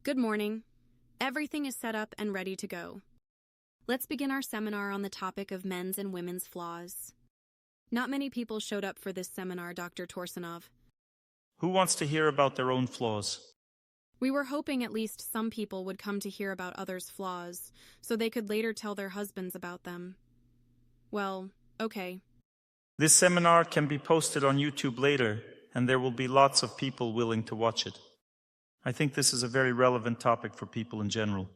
Good morning. Everything is set up and ready to go. Let's begin our seminar on the topic of men's and women's flaws. Not many people showed up for this seminar, Dr. Torsunov. Who wants to hear about their own flaws? We were hoping at least some people would come to hear about others' flaws, so they could later tell their husbands about them. Well, okay. This seminar can be posted on YouTube later, and there will be lots of people willing to watch it. I think this is a very relevant topic for people in general.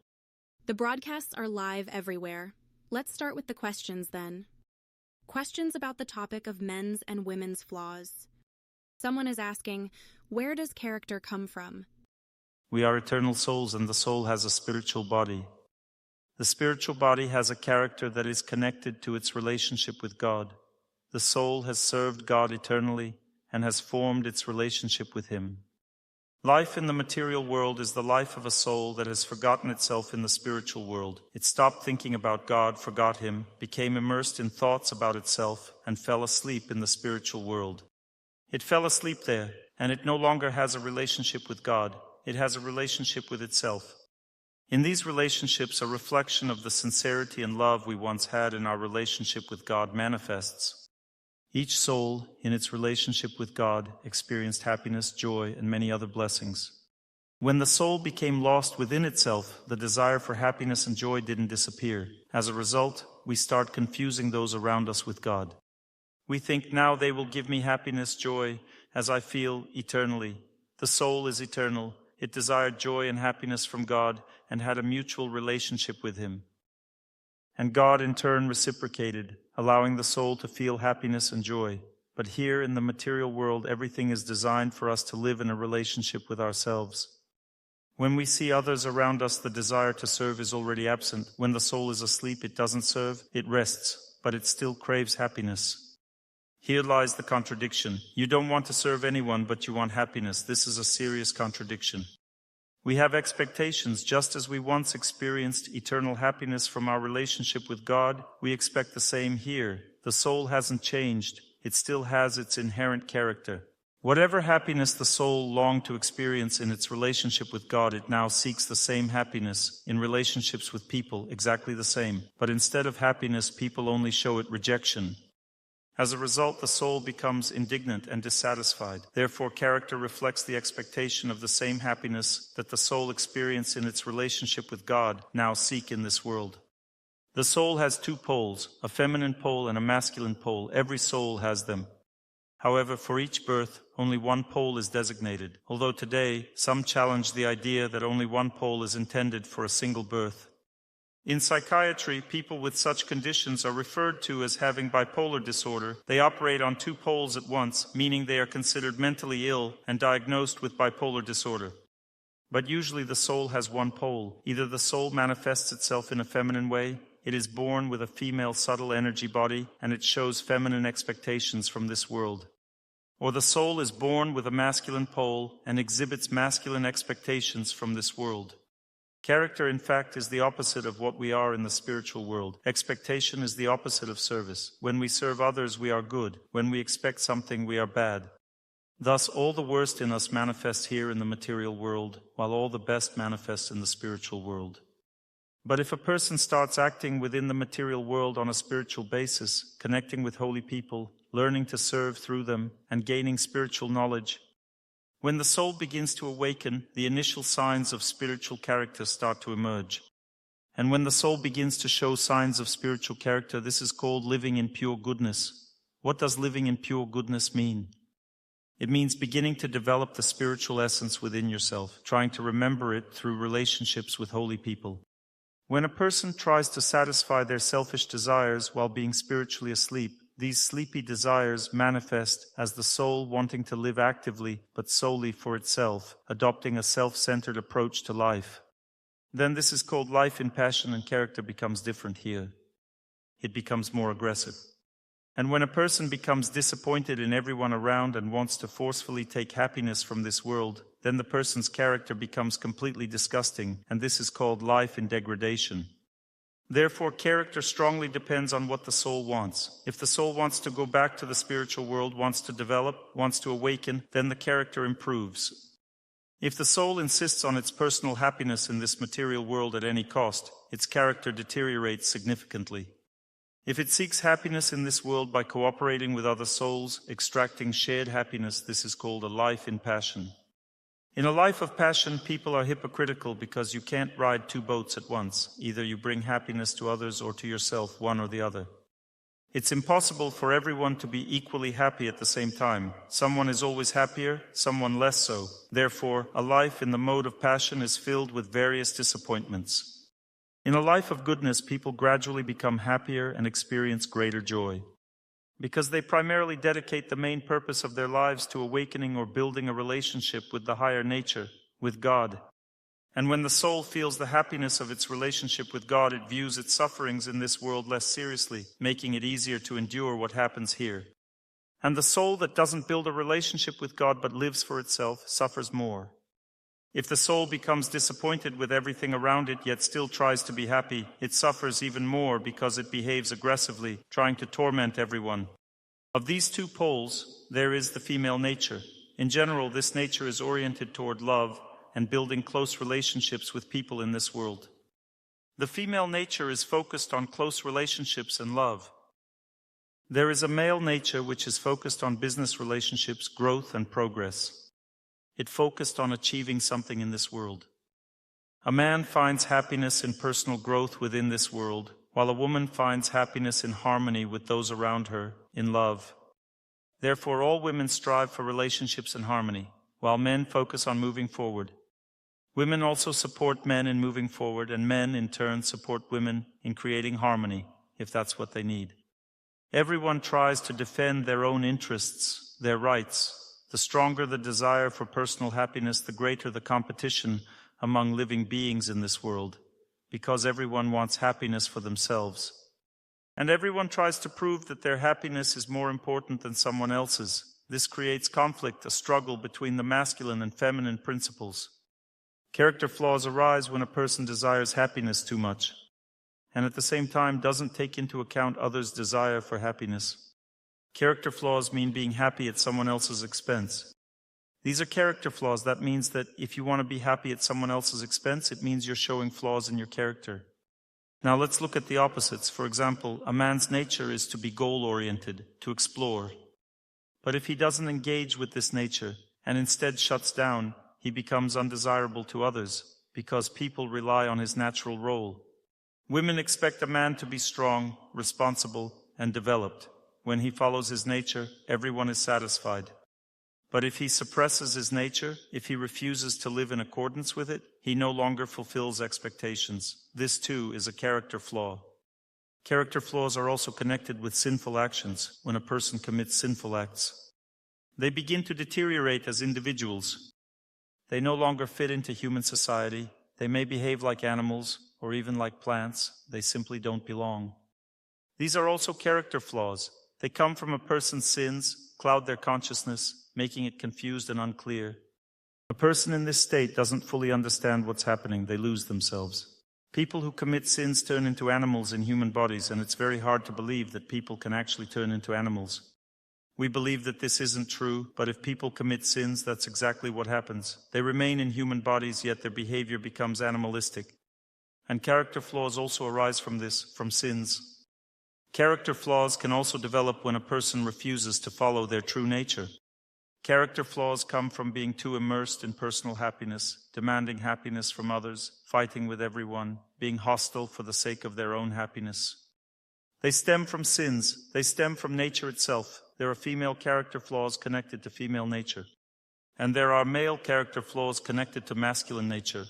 The broadcasts are live everywhere. Let's start with the questions then. Questions about the topic of men's and women's flaws. Someone is asking, where does character come from? We are eternal souls, and the soul has a spiritual body. The spiritual body has a character that is connected to its relationship with God. The soul has served God eternally and has formed its relationship with Him. Life in the material world is the life of a soul that has forgotten itself in the spiritual world. It stopped thinking about God, forgot Him, became immersed in thoughts about itself, and fell asleep in the spiritual world. It fell asleep there, and it no longer has a relationship with God. It has a relationship with itself. In these relationships, a reflection of the sincerity and love we once had in our relationship with God manifests. Each soul, in its relationship with God, experienced happiness, joy, and many other blessings. When the soul became lost within itself, the desire for happiness and joy didn't disappear. As a result, we start confusing those around us with God. We think, now they will give me happiness, joy, as I feel eternally. The soul is eternal. It desired joy and happiness from God and had a mutual relationship with Him. And God in turn reciprocated, allowing the soul to feel happiness and joy. But here in the material world, everything is designed for us to live in a relationship with ourselves. When we see others around us, the desire to serve is already absent. When the soul is asleep, it doesn't serve, it rests, but it still craves happiness. Here lies the contradiction. You don't want to serve anyone, but you want happiness. This is a serious contradiction. We have expectations. Just as we once experienced eternal happiness from our relationship with God, we expect the same here. The soul hasn't changed. It still has its inherent character. Whatever happiness the soul longed to experience in its relationship with God, it now seeks the same happiness in relationships with people, exactly the same. But instead of happiness, people only show it rejection. As a result, the soul becomes indignant and dissatisfied. Therefore, character reflects the expectation of the same happiness that the soul experienced in its relationship with God now seek in this world. The soul has two poles, a feminine pole and a masculine pole. Every soul has them. However, for each birth, only one pole is designated. Although today, some challenge the idea that only one pole is intended for a single birth. In psychiatry, people with such conditions are referred to as having bipolar disorder. They operate on two poles at once, meaning they are considered mentally ill and diagnosed with bipolar disorder. But usually the soul has one pole. Either the soul manifests itself in a feminine way, it is born with a female subtle energy body, and it shows feminine expectations from this world. Or the soul is born with a masculine pole and exhibits masculine expectations from this world. Character, in fact, is the opposite of what we are in the spiritual world. Expectation is the opposite of service. When we serve others, we are good. When we expect something, we are bad. Thus, all the worst in us manifests here in the material world, while all the best manifests in the spiritual world. But if a person starts acting within the material world on a spiritual basis, connecting with holy people, learning to serve through them, and gaining spiritual knowledge, when the soul begins to awaken, the initial signs of spiritual character start to emerge. And when the soul begins to show signs of spiritual character, this is called living in pure goodness. What does living in pure goodness mean? It means beginning to develop the spiritual essence within yourself, trying to remember it through relationships with holy people. When a person tries to satisfy their selfish desires while being spiritually asleep, these sleepy desires manifest as the soul wanting to live actively but solely for itself, adopting a self-centered approach to life. Then this is called life in passion, and character becomes different here. It becomes more aggressive. And when a person becomes disappointed in everyone around and wants to forcefully take happiness from this world, then the person's character becomes completely disgusting, and this is called life in degradation. Therefore, character strongly depends on what the soul wants. If the soul wants to go back to the spiritual world, wants to develop, wants to awaken, then the character improves. If the soul insists on its personal happiness in this material world at any cost, its character deteriorates significantly. If it seeks happiness in this world by cooperating with other souls, extracting shared happiness, this is called a life in passion. In a life of passion, people are hypocritical because you can't ride two boats at once. Either you bring happiness to others or to yourself, one or the other. It's impossible for everyone to be equally happy at the same time. Someone is always happier, someone less so. Therefore, a life in the mode of passion is filled with various disappointments. In a life of goodness, people gradually become happier and experience greater joy, because they primarily dedicate the main purpose of their lives to awakening or building a relationship with the higher nature, with God. And when the soul feels the happiness of its relationship with God, it views its sufferings in this world less seriously, making it easier to endure what happens here. And the soul that doesn't build a relationship with God but lives for itself suffers more. If the soul becomes disappointed with everything around it yet still tries to be happy, it suffers even more because it behaves aggressively, trying to torment everyone. Of these two poles, there is the female nature. In general, this nature is oriented toward love and building close relationships with people in this world. The female nature is focused on close relationships and love. There is a male nature which is focused on business relationships, growth, and progress. It focused on achieving something in this world. A man finds happiness in personal growth within this world, while a woman finds happiness in harmony with those around her, in love. Therefore, all women strive for relationships and harmony, while men focus on moving forward. Women also support men in moving forward, and men, in turn, support women in creating harmony, if that's what they need. Everyone tries to defend their own interests, their rights. The stronger the desire for personal happiness, the greater the competition among living beings in this world, because everyone wants happiness for themselves. And everyone tries to prove that their happiness is more important than someone else's. This creates conflict, a struggle between the masculine and feminine principles. Character flaws arise when a person desires happiness too much, and at the same time doesn't take into account others' desire for happiness. Character flaws mean being happy at someone else's expense. These are character flaws. That means that if you want to be happy at someone else's expense, it means you're showing flaws in your character. Now let's look at the opposites. For example, a man's nature is to be goal-oriented, to explore. But if he doesn't engage with this nature and instead shuts down, he becomes undesirable to others because people rely on his natural role. Women expect a man to be strong, responsible, and developed. When he follows his nature, everyone is satisfied. But if he suppresses his nature, if he refuses to live in accordance with it, he no longer fulfills expectations. This too is a character flaw. Character flaws are also connected with sinful actions. When a person commits sinful acts, they begin to deteriorate as individuals. They no longer fit into human society. They may behave like animals or even like plants. They simply don't belong. These are also character flaws. They come from a person's sins, cloud their consciousness, making it confused and unclear. A person in this state doesn't fully understand what's happening. They lose themselves. People who commit sins turn into animals in human bodies, and it's very hard to believe that people can actually turn into animals. We believe that this isn't true, but if people commit sins, that's exactly what happens. They remain in human bodies, yet their behavior becomes animalistic. And character flaws also arise from this, from sins. Character flaws can also develop when a person refuses to follow their true nature. Character flaws come from being too immersed in personal happiness, demanding happiness from others, fighting with everyone, being hostile for the sake of their own happiness. They stem from sins. They stem from nature itself. There are female character flaws connected to female nature, and there are male character flaws connected to masculine nature.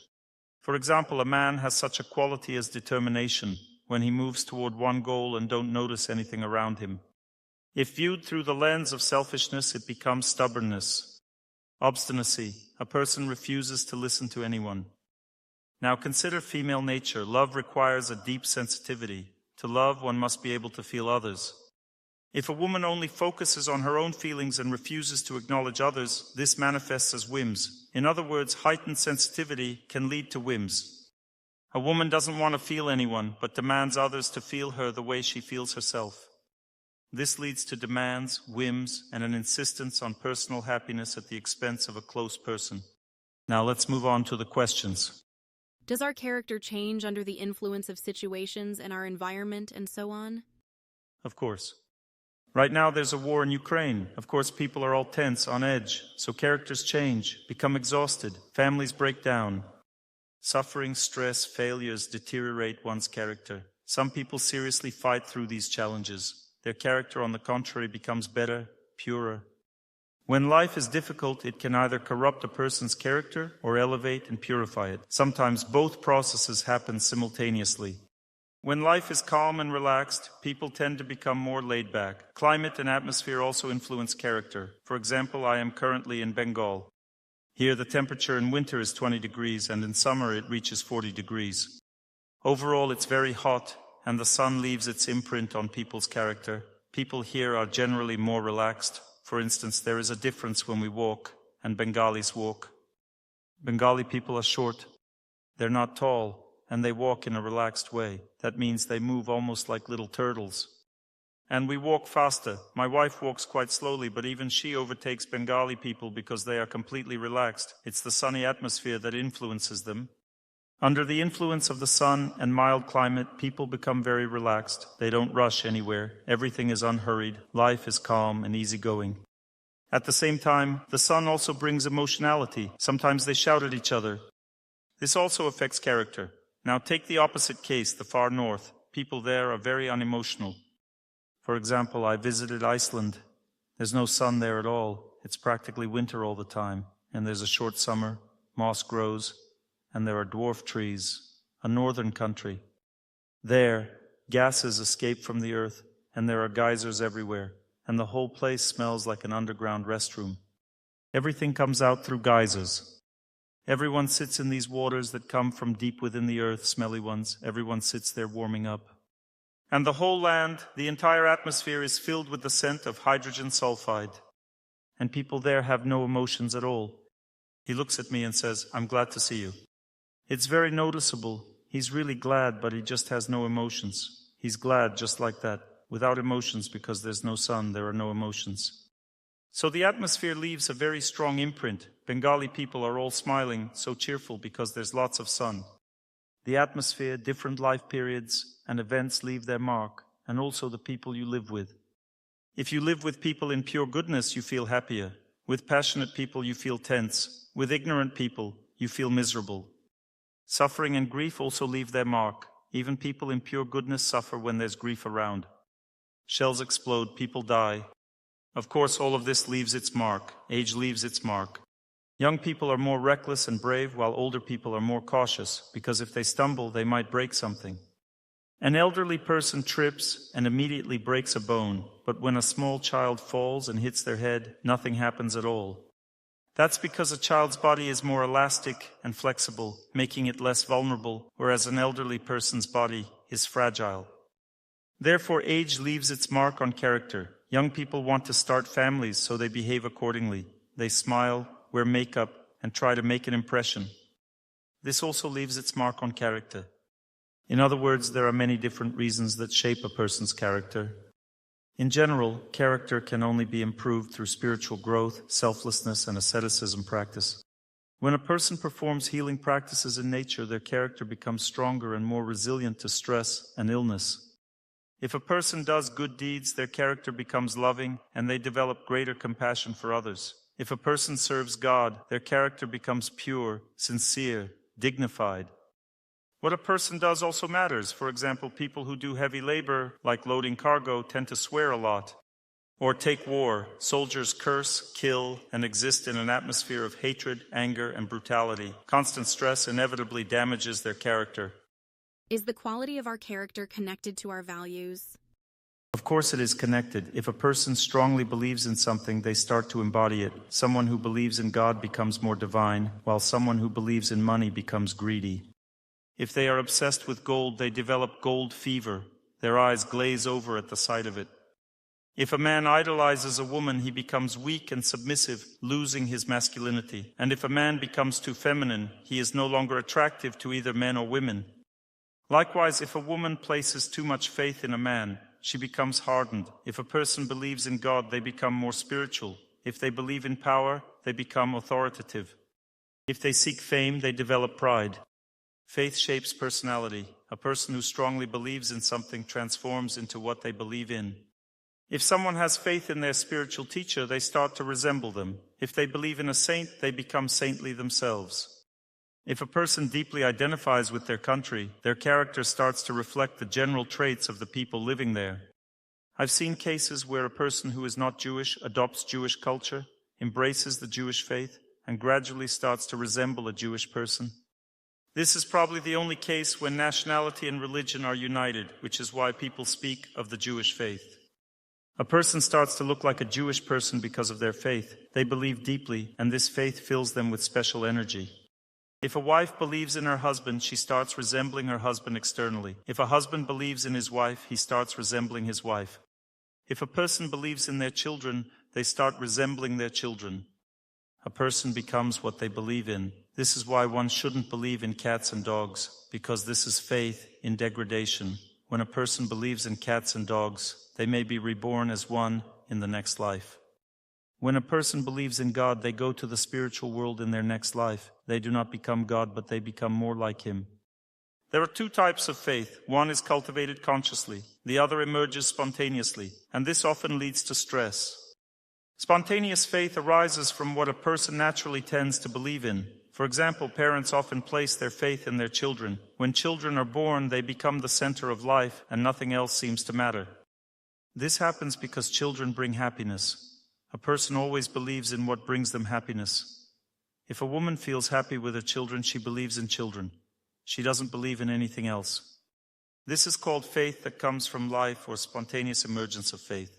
For example, a man has such a quality as determination when he moves toward one goal and don't notice anything around him. If viewed through the lens of selfishness, it becomes stubbornness, obstinacy. A person refuses to listen to anyone. Now consider female nature. Love requires a deep sensitivity. To love, one must be able to feel others. If a woman only focuses on her own feelings and refuses to acknowledge others, this manifests as whims. In other words, heightened sensitivity can lead to whims. A woman doesn't want to feel anyone, but demands others to feel her the way she feels herself. This leads to demands, whims, and an insistence on personal happiness at the expense of a close person. Now let's move on to the questions. Does our character change under the influence of situations and our environment and so on? Of course. Right now there's a war in Ukraine. Of course, people are all tense, on edge. So characters change, become exhausted, families break down. Suffering, stress, failures deteriorate one's character. Some people seriously fight through these challenges. Their character, on the contrary, becomes better, purer. When life is difficult, it can either corrupt a person's character or elevate and purify it. Sometimes both processes happen simultaneously. When life is calm and relaxed, people tend to become more laid back. Climate and atmosphere also influence character. For example, I am currently in Bengal. Here the temperature in winter is 20 degrees and in summer it reaches 40 degrees. Overall, it's very hot and the sun leaves its imprint on people's character. People here are generally more relaxed. For instance, there is a difference when we walk and Bengalis walk. Bengali people are short. They're not tall. And they walk in a relaxed way. That means they move almost like little turtles. And we walk faster. My wife walks quite slowly, but even she overtakes Bengali people because they are completely relaxed. It's the sunny atmosphere that influences them. Under the influence of the sun and mild climate, people become very relaxed. They don't rush anywhere. Everything is unhurried. Life is calm and easygoing. At the same time, the sun also brings emotionality. Sometimes they shout at each other. This also affects character. Now take the opposite case, the far north. People there are very unemotional. For example, I visited Iceland. There's no sun there at all. It's practically winter all the time. And there's a short summer, moss grows, and there are dwarf trees. A northern country. There, gases escape from the earth, and there are geysers everywhere. And the whole place smells like an underground restroom. Everything comes out through geysers. Everyone sits in these waters that come from deep within the earth, smelly ones. Everyone sits there warming up. And the whole land, the entire atmosphere is filled with the scent of hydrogen sulfide. And people there have no emotions at all. He looks at me and says, "I'm glad to see you." It's very noticeable. He's really glad, but he just has no emotions. He's glad just like that, without emotions, because there's no sun, there are no emotions. So the atmosphere leaves a very strong imprint. Bengali people are all smiling, so cheerful because there's lots of sun. The atmosphere, different life periods, and events leave their mark, and also the people you live with. If you live with people in pure goodness, you feel happier. With passionate people, you feel tense. With ignorant people, you feel miserable. Suffering and grief also leave their mark. Even people in pure goodness suffer when there's grief around. Shells explode, people die. Of course, all of this leaves its mark. Age leaves its mark. Young people are more reckless and brave, while older people are more cautious, because if they stumble, they might break something. An elderly person trips and immediately breaks a bone, but when a small child falls and hits their head, nothing happens at all. That's because a child's body is more elastic and flexible, making it less vulnerable, whereas an elderly person's body is fragile. Therefore, age leaves its mark on character. Young people want to start families, so they behave accordingly. They smile, wear makeup, and try to make an impression. This also leaves its mark on character. In other words, there are many different reasons that shape a person's character. In general, character can only be improved through spiritual growth, selflessness, and asceticism practice. When a person performs healing practices in nature, their character becomes stronger and more resilient to stress and illness. If a person does good deeds, their character becomes loving, and they develop greater compassion for others. If a person serves God, their character becomes pure, sincere, dignified. What a person does also matters. For example, people who do heavy labor, like loading cargo, tend to swear a lot. Or take war. Soldiers curse, kill, and exist in an atmosphere of hatred, anger, and brutality. Constant stress inevitably damages their character. Is the quality of our character connected to our values? Of course it is connected. If a person strongly believes in something, they start to embody it. Someone who believes in God becomes more divine, while someone who believes in money becomes greedy. If they are obsessed with gold, they develop gold fever. Their eyes glaze over at the sight of it. If a man idolizes a woman, he becomes weak and submissive, losing his masculinity. And if a man becomes too feminine, he is no longer attractive to either men or women. Likewise, if a woman places too much faith in a man, she becomes hardened. If a person believes in God, they become more spiritual. If they believe in power, they become authoritative. If they seek fame, they develop pride. Faith shapes personality. A person who strongly believes in something transforms into what they believe in. If someone has faith in their spiritual teacher, they start to resemble them. If they believe in a saint, they become saintly themselves. If a person deeply identifies with their country, their character starts to reflect the general traits of the people living there. I've seen cases where a person who is not Jewish adopts Jewish culture, embraces the Jewish faith, and gradually starts to resemble a Jewish person. This is probably the only case when nationality and religion are united, which is why people speak of the Jewish faith. A person starts to look like a Jewish person because of their faith. They believe deeply, and this faith fills them with special energy. If a wife believes in her husband, she starts resembling her husband externally. If a husband believes in his wife, he starts resembling his wife. If a person believes in their children, they start resembling their children. A person becomes what they believe in. This is why one shouldn't believe in cats and dogs, because this is faith in degradation. When a person believes in cats and dogs, they may be reborn as one in the next life. When a person believes in God, they go to the spiritual world in their next life. They do not become God, but they become more like Him. There are two types of faith. One is cultivated consciously. The other emerges spontaneously, and this often leads to stress. Spontaneous faith arises from what a person naturally tends to believe in. For example, parents often place their faith in their children. When children are born, they become the center of life, and nothing else seems to matter. This happens because children bring happiness. A person always believes in what brings them happiness. If a woman feels happy with her children, she believes in children. She doesn't believe in anything else. This is called faith that comes from life, or spontaneous emergence of faith.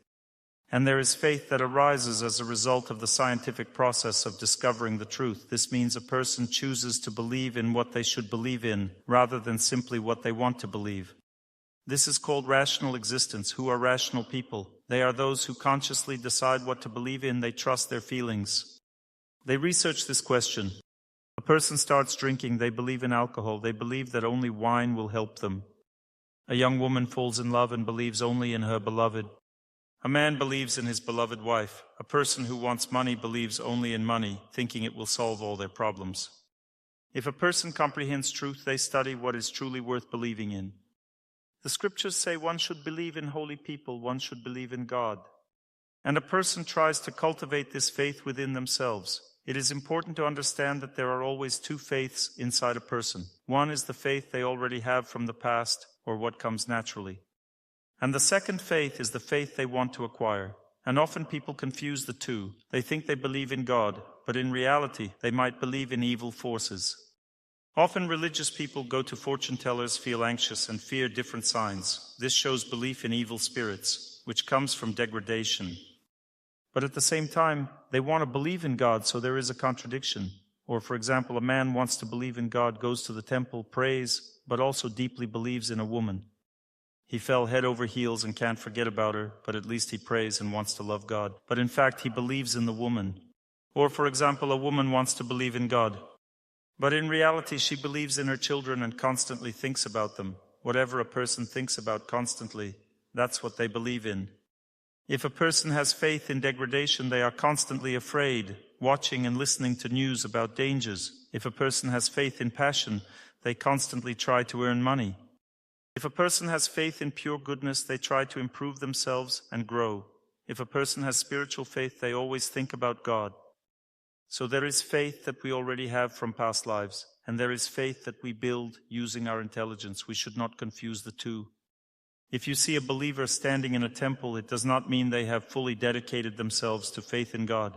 And there is faith that arises as a result of the scientific process of discovering the truth. This means a person chooses to believe in what they should believe in, rather than simply what they want to believe. This is called rational existence. Who are rational people? They are those who consciously decide what to believe in. They trust their feelings. They research this question. A person starts drinking. They believe in alcohol. They believe that only wine will help them. A young woman falls in love and believes only in her beloved. A man believes in his beloved wife. A person who wants money believes only in money, thinking it will solve all their problems. If a person comprehends truth, they study what is truly worth believing in. The scriptures say one should believe in holy people, one should believe in God. And a person tries to cultivate this faith within themselves. It is important to understand that there are always two faiths inside a person. One is the faith they already have from the past, or what comes naturally. And the second faith is the faith they want to acquire. And often people confuse the two. They think they believe in God, but in reality, they might believe in evil forces. Often religious people go to fortune tellers, feel anxious, and fear different signs. This shows belief in evil spirits, which comes from degradation. But at the same time, they want to believe in God, so there is a contradiction. Or, for example, a man wants to believe in God, goes to the temple, prays, but also deeply believes in a woman. He fell head over heels and can't forget about her, but at least he prays and wants to love God. But in fact, he believes in the woman. Or, for example, a woman wants to believe in God. But in reality, she believes in her children and constantly thinks about them. Whatever a person thinks about constantly, that's what they believe in. If a person has faith in degradation, they are constantly afraid, watching and listening to news about dangers. If a person has faith in passion, they constantly try to earn money. If a person has faith in pure goodness, they try to improve themselves and grow. If a person has spiritual faith, they always think about God. So there is faith that we already have from past lives, and there is faith that we build using our intelligence. We should not confuse the two. If you see a believer standing in a temple, it does not mean they have fully dedicated themselves to faith in God.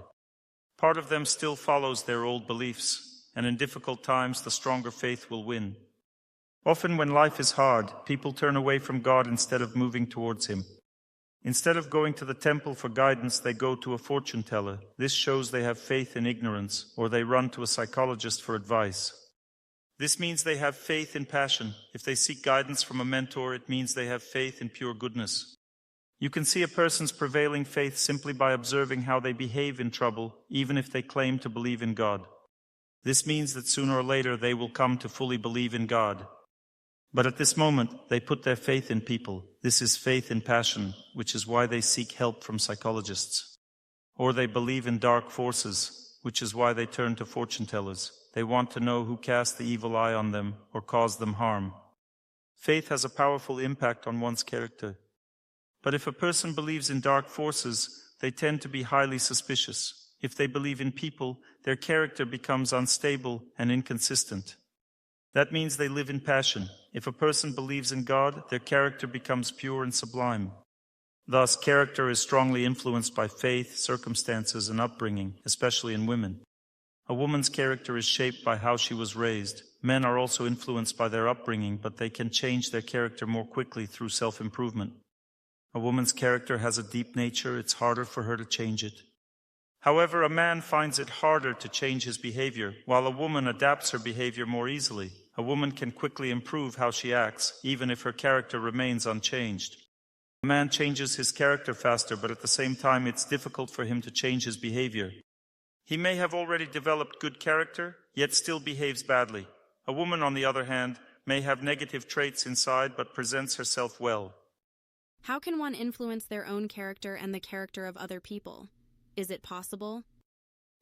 Part of them still follows their old beliefs, and in difficult times, the stronger faith will win. Often when life is hard, people turn away from God instead of moving towards Him. Instead of going to the temple for guidance, they go to a fortune teller. This shows they have faith in ignorance, or they run to a psychologist for advice. This means they have faith in passion. If they seek guidance from a mentor, it means they have faith in pure goodness. You can see a person's prevailing faith simply by observing how they behave in trouble, even if they claim to believe in God. This means that sooner or later they will come to fully believe in God. But at this moment, they put their faith in people. This is faith in passion, which is why they seek help from psychologists. Or they believe in dark forces, which is why they turn to fortune tellers. They want to know who cast the evil eye on them or caused them harm. Faith has a powerful impact on one's character. But if a person believes in dark forces, they tend to be highly suspicious. If they believe in people, their character becomes unstable and inconsistent. That means they live in passion. If a person believes in God, their character becomes pure and sublime. Thus, character is strongly influenced by faith, circumstances, and upbringing, especially in women. A woman's character is shaped by how she was raised. Men are also influenced by their upbringing, but they can change their character more quickly through self-improvement. A woman's character has a deep nature. It's harder for her to change it. However, a man finds it harder to change his behavior, while a woman adapts her behavior more easily. A woman can quickly improve how she acts, even if her character remains unchanged. A man changes his character faster, but at the same time it's difficult for him to change his behavior. He may have already developed good character, yet still behaves badly. A woman, on the other hand, may have negative traits inside, but presents herself well. How can one influence their own character and the character of other people? Is it possible?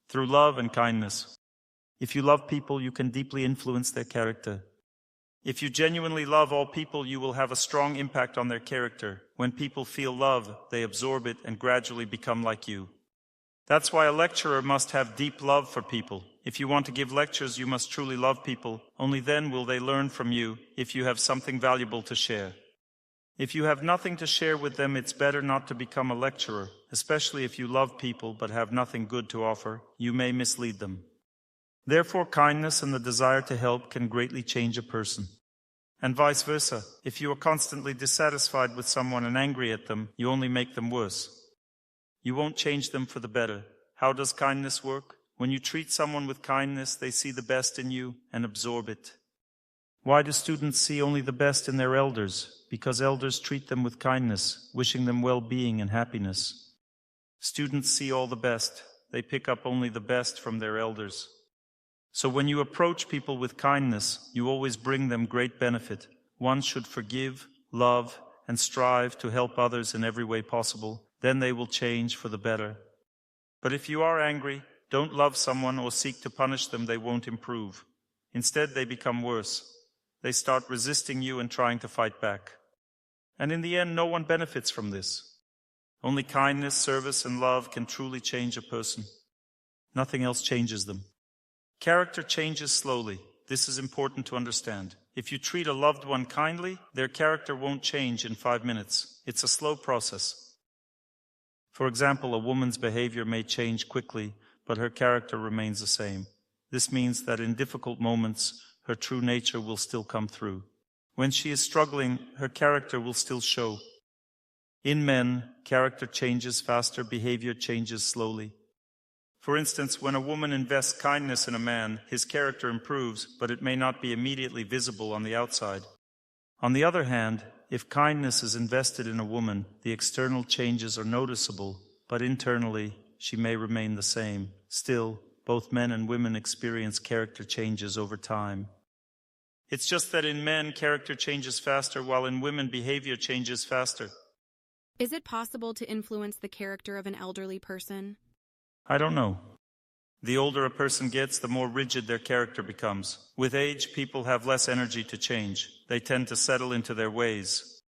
Through love and kindness. If you love people, you can deeply influence their character. If you genuinely love all people, you will have a strong impact on their character. When people feel love, they absorb it and gradually become like you. That's why a lecturer must have deep love for people. If you want to give lectures, you must truly love people. Only then will they learn from you if you have something valuable to share. If you have nothing to share with them, it's better not to become a lecturer, especially if you love people but have nothing good to offer. You may mislead them. Therefore, kindness and the desire to help can greatly change a person. And vice versa. If you are constantly dissatisfied with someone and angry at them, you only make them worse. You won't change them for the better. How does kindness work? When you treat someone with kindness, they see the best in you and absorb it. Why do students see only the best in their elders? Because elders treat them with kindness, wishing them well-being and happiness. Students see all the best. They pick up only the best from their elders. So when you approach people with kindness, you always bring them great benefit. One should forgive, love, and strive to help others in every way possible. Then they will change for the better. But if you are angry, don't love someone or seek to punish them, they won't improve. Instead, they become worse. They start resisting you and trying to fight back. And in the end, no one benefits from this. Only kindness, service, and love can truly change a person. Nothing else changes them. Character changes slowly. This is important to understand. If you treat a loved one kindly, their character won't change in 5 minutes. It's a slow process. For example, a woman's behavior may change quickly, but her character remains the same. This means that in difficult moments, her true nature will still come through. When she is struggling, her character will still show. In men, character changes faster, behavior changes slowly. For instance, when a woman invests kindness in a man, his character improves, but it may not be immediately visible on the outside. On the other hand, if kindness is invested in a woman, the external changes are noticeable, but internally, she may remain the same. Still, both men and women experience character changes over time. It's just that in men, character changes faster, while in women, behavior changes faster. Is it possible to influence the character of an elderly person? I don't know. The older a person gets, the more rigid their character becomes. With age, people have less energy to change. They tend to settle into their ways.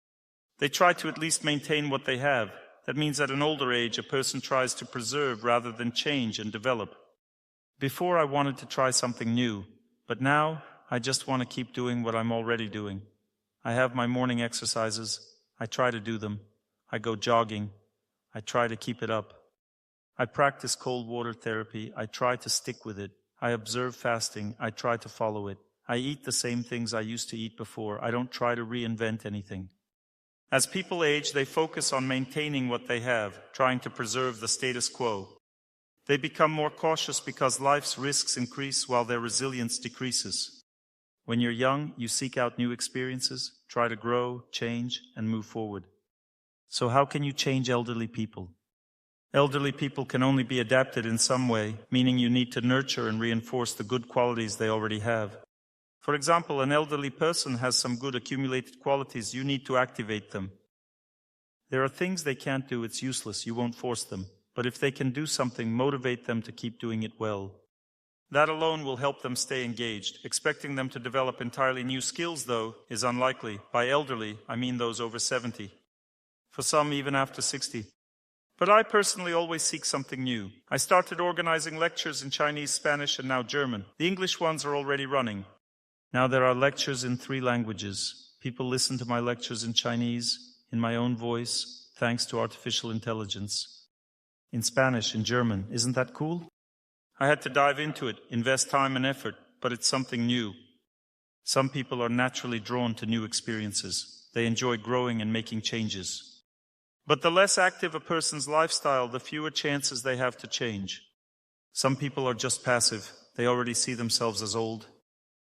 They try to at least maintain what they have. That means at an older age, a person tries to preserve rather than change and develop. Before, I wanted to try something new, but now I just want to keep doing what I'm already doing. I have my morning exercises. I try to do them. I go jogging. I try to keep it up. I practice cold water therapy. I try to stick with it. I observe fasting. I try to follow it. I eat the same things I used to eat before. I don't try to reinvent anything. As people age, they focus on maintaining what they have, trying to preserve the status quo. They become more cautious because life's risks increase while their resilience decreases. When you're young, you seek out new experiences, try to grow, change, and move forward. So how can you change elderly people? Elderly people can only be adapted in some way, meaning you need to nurture and reinforce the good qualities they already have. For example, an elderly person has some good accumulated qualities. You need to activate them. There are things they can't do. It's useless. You won't force them. But if they can do something, motivate them to keep doing it well. That alone will help them stay engaged. Expecting them to develop entirely new skills, though, is unlikely. By elderly, I mean those over 70. For some, even after 60. But I personally always seek something new. I started organizing lectures in Chinese, Spanish, and now German. The English ones are already running. Now there are lectures in 3 languages. People listen to my lectures in Chinese, in my own voice, thanks to artificial intelligence. In Spanish, in German. Isn't that cool? I had to dive into it, invest time and effort, but it's something new. Some people are naturally drawn to new experiences. They enjoy growing and making changes. But the less active a person's lifestyle, the fewer chances they have to change. Some people are just passive. They already see themselves as old.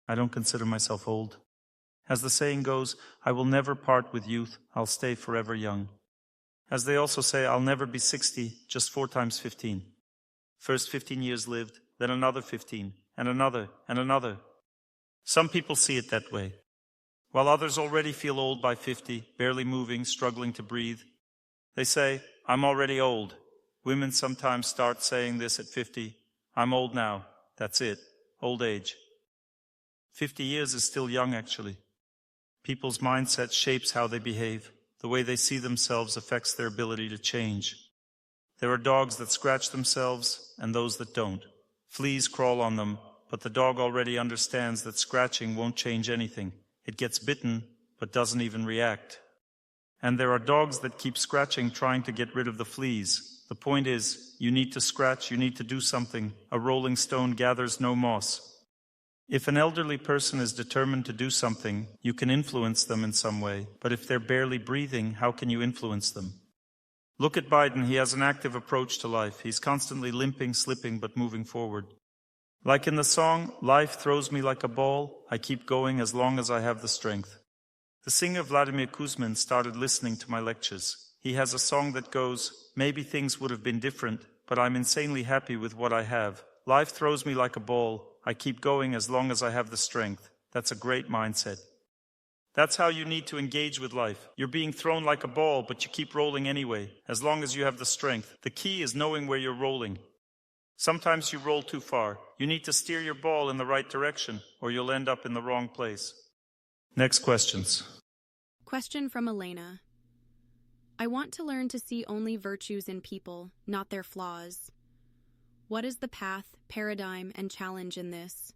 I don't consider myself old. As the saying goes, I will never part with youth. I'll stay forever young. As they also say, I'll never be 60, just 4 times 15. First 15 years lived, then another 15, and another, and another. Some people see it that way, while others already feel old by 50, barely moving, struggling to breathe. They say, I'm already old. Women sometimes start saying this at 50. I'm old now. That's it. Old age. 50 years is still young, actually. People's mindset shapes how they behave. The way they see themselves affects their ability to change. There are dogs that scratch themselves and those that don't. Fleas crawl on them, but the dog already understands that scratching won't change anything. It gets bitten, but doesn't even react. And there are dogs that keep scratching, trying to get rid of the fleas. The point is, you need to scratch, you need to do something. A rolling stone gathers no moss. If an elderly person is determined to do something, you can influence them in some way. But if they're barely breathing, how can you influence them? Look at Biden. He has an active approach to life. He's constantly limping, slipping, but moving forward. Like in the song, life throws me like a ball. I keep going as long as I have the strength. The singer Vladimir Kuzmin started listening to my lectures. He has a song that goes, maybe things would have been different, but I'm insanely happy with what I have. Life throws me like a ball. I keep going as long as I have the strength. That's a great mindset. That's how you need to engage with life. You're being thrown like a ball, but you keep rolling anyway, as long as you have the strength. The key is knowing where you're rolling. Sometimes you roll too far. You need to steer your ball in the right direction, or you'll end up in the wrong place. Next questions. Question from Elena. I want to learn to see only virtues in people, not their flaws. What is the path, paradigm, and challenge in this?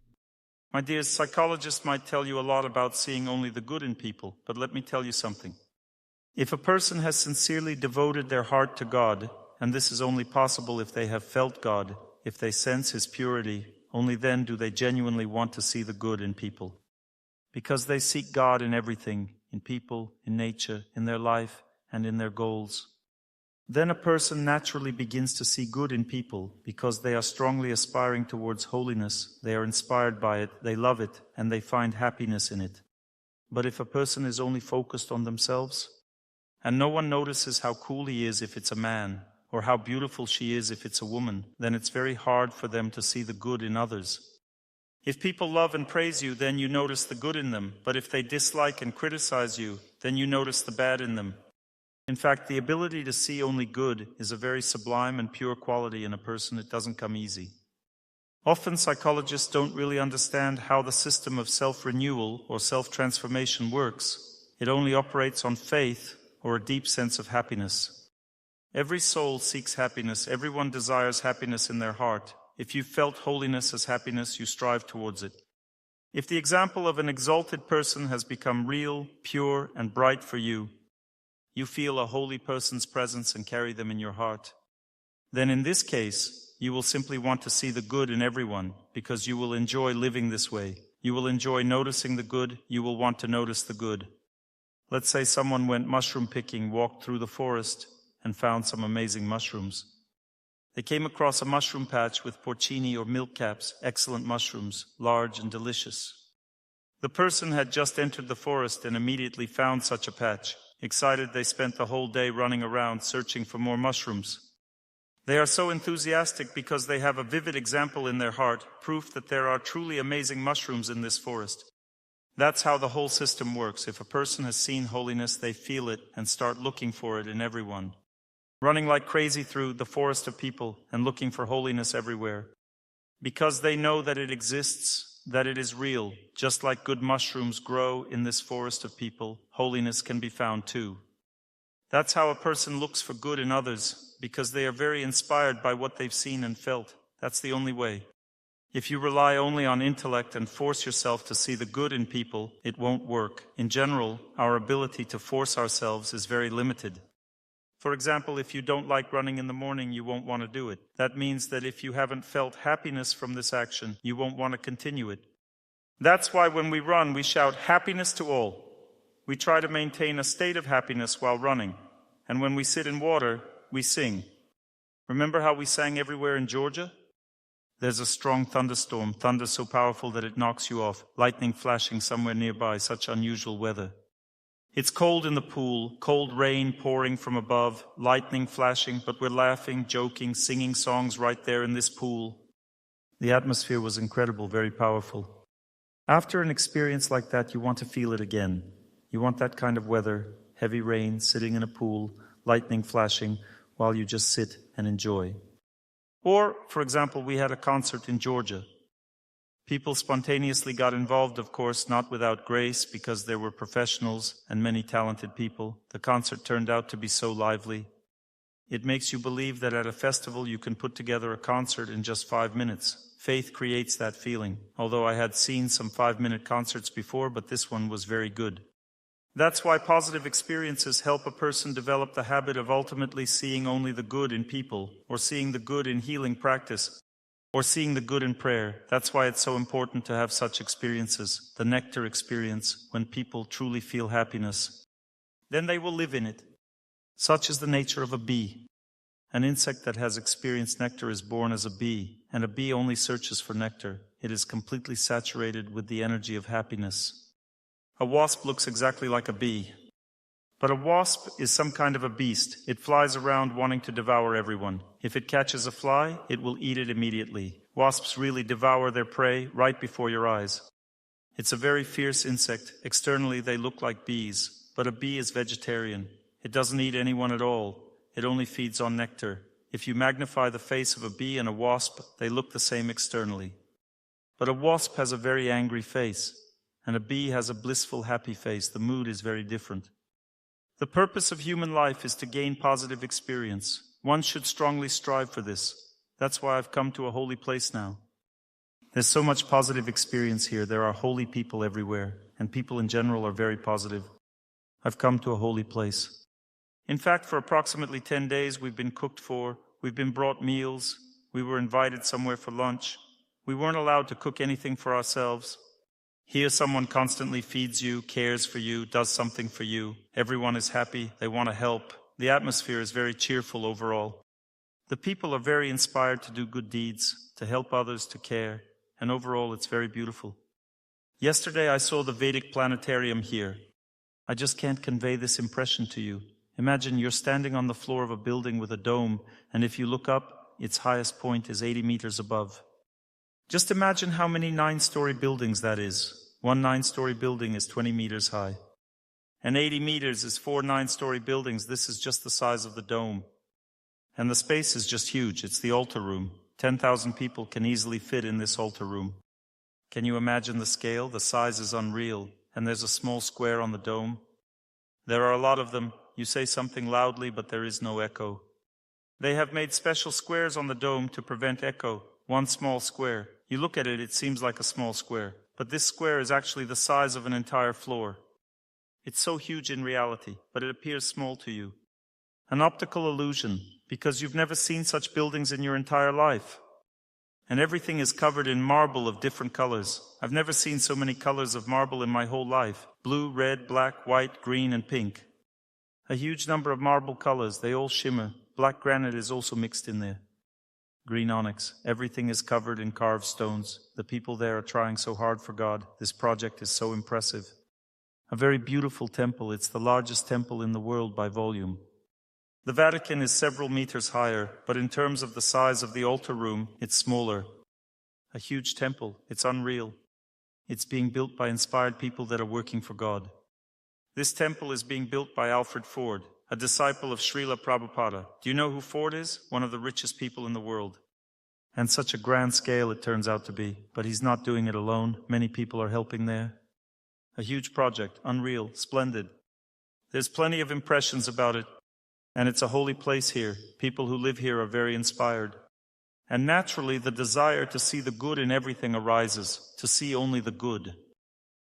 My dear, psychologists might tell you a lot about seeing only the good in people, but let me tell you something. If a person has sincerely devoted their heart to God, and this is only possible if they have felt God, if they sense His purity, only then do they genuinely want to see the good in people. Because they seek God in everything, in people, in nature, in their life, and in their goals. Then a person naturally begins to see good in people because they are strongly aspiring towards holiness, they are inspired by it, they love it, and they find happiness in it. But if a person is only focused on themselves, and no one notices how cool he is if it's a man, or how beautiful she is if it's a woman, then it's very hard for them to see the good in others. If people love and praise you, then you notice the good in them, but if they dislike and criticize you, then you notice the bad in them. In fact, the ability to see only good is a very sublime and pure quality in a person. It doesn't come easy. Often psychologists don't really understand how the system of self-renewal or self-transformation works. It only operates on faith or a deep sense of happiness. Every soul seeks happiness. Everyone desires happiness in their heart. If you felt holiness as happiness, you strive towards it. If the example of an exalted person has become real, pure, and bright for you, you feel a holy person's presence and carry them in your heart, then in this case, you will simply want to see the good in everyone because you will enjoy living this way. You will enjoy noticing the good. You will want to notice the good. Let's say someone went mushroom picking, walked through the forest, and found some amazing mushrooms. They came across a mushroom patch with porcini or milk caps, excellent mushrooms, large and delicious. The person had just entered the forest and immediately found such a patch. Excited, they spent the whole day running around searching for more mushrooms. They are so enthusiastic because they have a vivid example in their heart, proof that there are truly amazing mushrooms in this forest. That's how the whole system works. If a person has seen holiness, they feel it and start looking for it in everyone. Running like crazy through the forest of people and looking for holiness everywhere. because they know that it exists, that it is real. Just like good mushrooms grow in this forest of people, holiness can be found too. That's how a person looks for good in others, because they are very inspired by what they've seen and felt. That's the only way. If you rely only on intellect and force yourself to see the good in people, it won't work. In general, our ability to force ourselves is very limited. For example, if you don't like running in the morning, you won't want to do it. That means that if you haven't felt happiness from this action, you won't want to continue it. That's why when we run, we shout happiness to all. We try to maintain a state of happiness while running. And when we sit in water, we sing. Remember how we sang everywhere in Georgia? There's a strong thunderstorm, thunder so powerful that it knocks you off, lightning flashing somewhere nearby, such unusual weather. It's cold in the pool, cold rain pouring from above, lightning flashing, but we're laughing, joking, singing songs right there in this pool. The atmosphere was incredible, very powerful. After an experience like that, you want to feel it again. You want that kind of weather, heavy rain, sitting in a pool, lightning flashing, while you just sit and enjoy. Or, for example, we had a concert in Georgia. People spontaneously got involved, of course, not without grace, because there were professionals and many talented people. The concert turned out to be so lively. It makes you believe that at a festival you can put together a concert in just 5 minutes. Faith creates that feeling, although I had seen some 5-minute concerts before, but this one was very good. That's why positive experiences help a person develop the habit of ultimately seeing only the good in people, or seeing the good in healing practice, or seeing the good in prayer. That's why it's so important to have such experiences, the nectar experience, when people truly feel happiness. Then they will live in it. Such is the nature of a bee. An insect that has experienced nectar is born as a bee, and a bee only searches for nectar. It is completely saturated with the energy of happiness. A wasp looks exactly like a bee. But a wasp is some kind of a beast. It flies around wanting to devour everyone. If it catches a fly, it will eat it immediately. Wasps really devour their prey right before your eyes. It's a very fierce insect. Externally, they look like bees. But a bee is vegetarian. It doesn't eat anyone at all. It only feeds on nectar. If you magnify the face of a bee and a wasp, they look the same externally. But a wasp has a very angry face. And a bee has a blissful, happy face. The mood is very different. The purpose of human life is to gain positive experience. One should strongly strive for this. That's why I've come to a holy place now. There's so much positive experience here. There are holy people everywhere, and people in general are very positive. I've come to a holy place. In fact, for approximately 10 days, we've been cooked for, we've been brought meals, we were invited somewhere for lunch. We weren't allowed to cook anything for ourselves. Here someone constantly feeds you, cares for you, does something for you. Everyone is happy, they want to help. The atmosphere is very cheerful overall. The people are very inspired to do good deeds, to help others, to care, and overall it's very beautiful. Yesterday I saw the Vedic planetarium here. I just can't convey this impression to you. Imagine you're standing on the floor of a building with a dome, and if you look up, its highest point is 80 meters above. Just imagine how many 9-story buildings that is. One 9-story building is 20 meters high. And 80 meters is 4 9-story buildings. This is just the size of the dome. And the space is just huge. It's the altar room. 10,000 people can easily fit in this altar room. Can you imagine the scale? The size is unreal. And there's a small square on the dome. There are a lot of them. You say something loudly, but there is no echo. They have made special squares on the dome to prevent echo. One small square. You look at it, it seems like a small square. But this square is actually the size of an entire floor. It's so huge in reality, but it appears small to you. An optical illusion, because you've never seen such buildings in your entire life. And everything is covered in marble of different colors. I've never seen so many colors of marble in my whole life. Blue, red, black, white, green, and pink. A huge number of marble colors, they all shimmer. Black granite is also mixed in there. Green onyx. Everything is covered in carved stones. The people there are trying so hard for God. This project is so impressive. A very beautiful temple. It's the largest temple in the world by volume. The Vatican is several meters higher, but in terms of the size of the altar room, it's smaller. A huge temple. It's unreal. It's being built by inspired people that are working for God. This temple is being built by Alfred Ford, a disciple of Srila Prabhupada. Do you know who Ford is? One of the richest people in the world. And such a grand scale it turns out to be. But he's not doing it alone. Many people are helping there. A huge project, unreal, splendid. There's plenty of impressions about it. And it's a holy place here. People who live here are very inspired. And naturally, the desire to see the good in everything arises, to see only the good.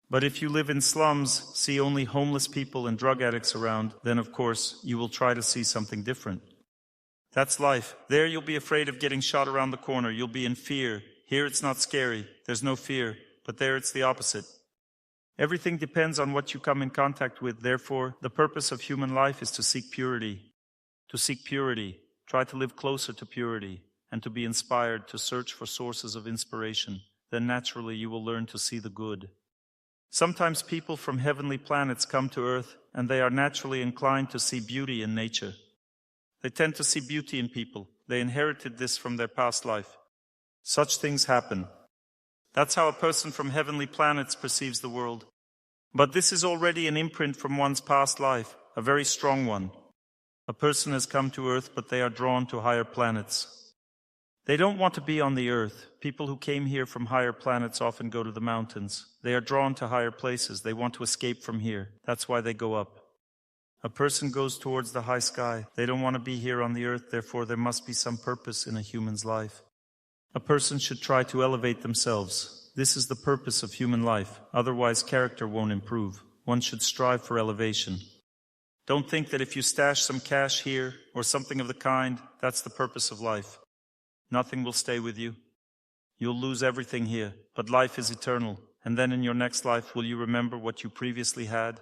But if you live in slums, see only homeless people and drug addicts around, then of course, you will try to see something different. That's life. There you'll be afraid of getting shot around the corner. You'll be in fear. Here it's not scary. There's no fear. But there it's the opposite. Everything depends on what you come in contact with. Therefore, the purpose of human life is to seek purity. To seek purity. Try to live closer to purity. And to be inspired, to search for sources of inspiration. Then naturally you will learn to see the good. Sometimes people from heavenly planets come to Earth, and they are naturally inclined to see beauty in nature. They tend to see beauty in people. They inherited this from their past life. Such things happen. That's how a person from heavenly planets perceives the world. But this is already an imprint from one's past life, a very strong one. A person has come to Earth, but they are drawn to higher planets. They don't want to be on the Earth. People who came here from higher planets often go to the mountains. They are drawn to higher places. They want to escape from here. That's why they go up. A person goes towards the high sky. They don't want to be here on the Earth, therefore there must be some purpose in a human's life. A person should try to elevate themselves. This is the purpose of human life. Otherwise, character won't improve. One should strive for elevation. Don't think that if you stash some cash here or something of the kind, that's the purpose of life. Nothing will stay with you. You'll lose everything here, but life is eternal. And then in your next life, will you remember what you previously had?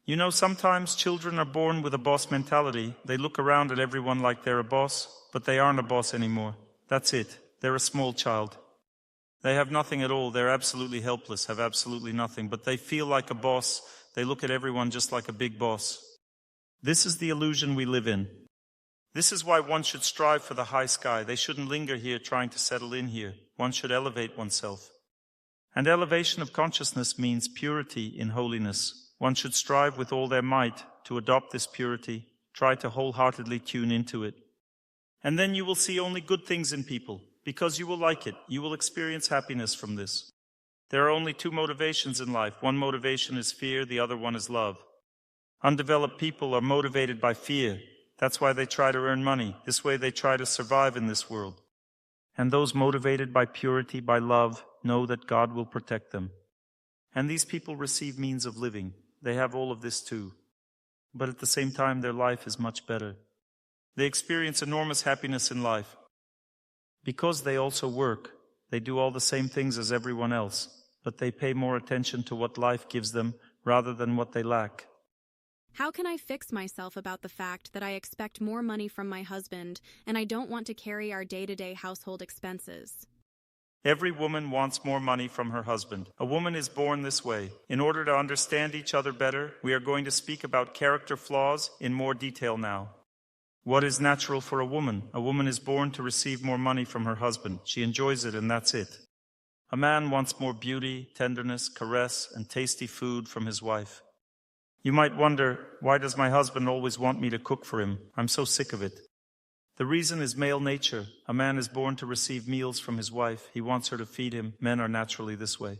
You know, sometimes children are born with a boss mentality. They look around at everyone like they're a boss, but they aren't a boss anymore. That's it. They're a small child. They have nothing at all. They're absolutely helpless, have absolutely nothing, but they feel like a boss. They look at everyone just like a big boss. This is the illusion we live in. This is why one should strive for the high sky. They shouldn't linger here trying to settle in here. One should elevate oneself. And elevation of consciousness means purity in holiness. One should strive with all their might to adopt this purity, try to wholeheartedly tune into it. And then you will see only good things in people, because you will like it. You will experience happiness from this. There are only two motivations in life. One motivation is fear, the other one is love. Undeveloped people are motivated by fear. That's why they try to earn money. This way they try to survive in this world. And those motivated by purity, by love, know that God will protect them. And these people receive means of living. They have all of this too. But at the same time, their life is much better. They experience enormous happiness in life. Because they also work, they do all the same things as everyone else, but they pay more attention to what life gives them rather than what they lack. How can I fix myself about the fact that I expect more money from my husband and I don't want to carry our day-to-day household expenses? Every woman wants more money from her husband. A woman is born this way. In order to understand each other better, we are going to speak about character flaws in more detail now. What is natural for a woman? A woman is born to receive more money from her husband. She enjoys it and that's it. A man wants more beauty, tenderness, caress, and tasty food from his wife. You might wonder, why does my husband always want me to cook for him? I'm so sick of it. The reason is male nature. A man is born to receive meals from his wife. He wants her to feed him. Men are naturally this way.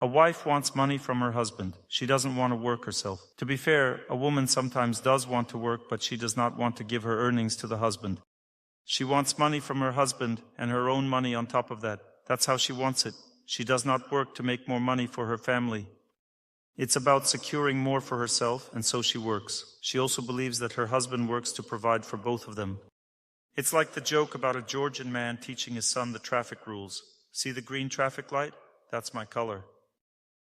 A wife wants money from her husband. She doesn't want to work herself. To be fair, a woman sometimes does want to work, but she does not want to give her earnings to the husband. She wants money from her husband and her own money on top of that. That's how she wants it. She does not work to make more money for her family. It's about securing more for herself, and so she works. She also believes that her husband works to provide for both of them. It's like the joke about a Georgian man teaching his son the traffic rules. See the green traffic light? That's my color.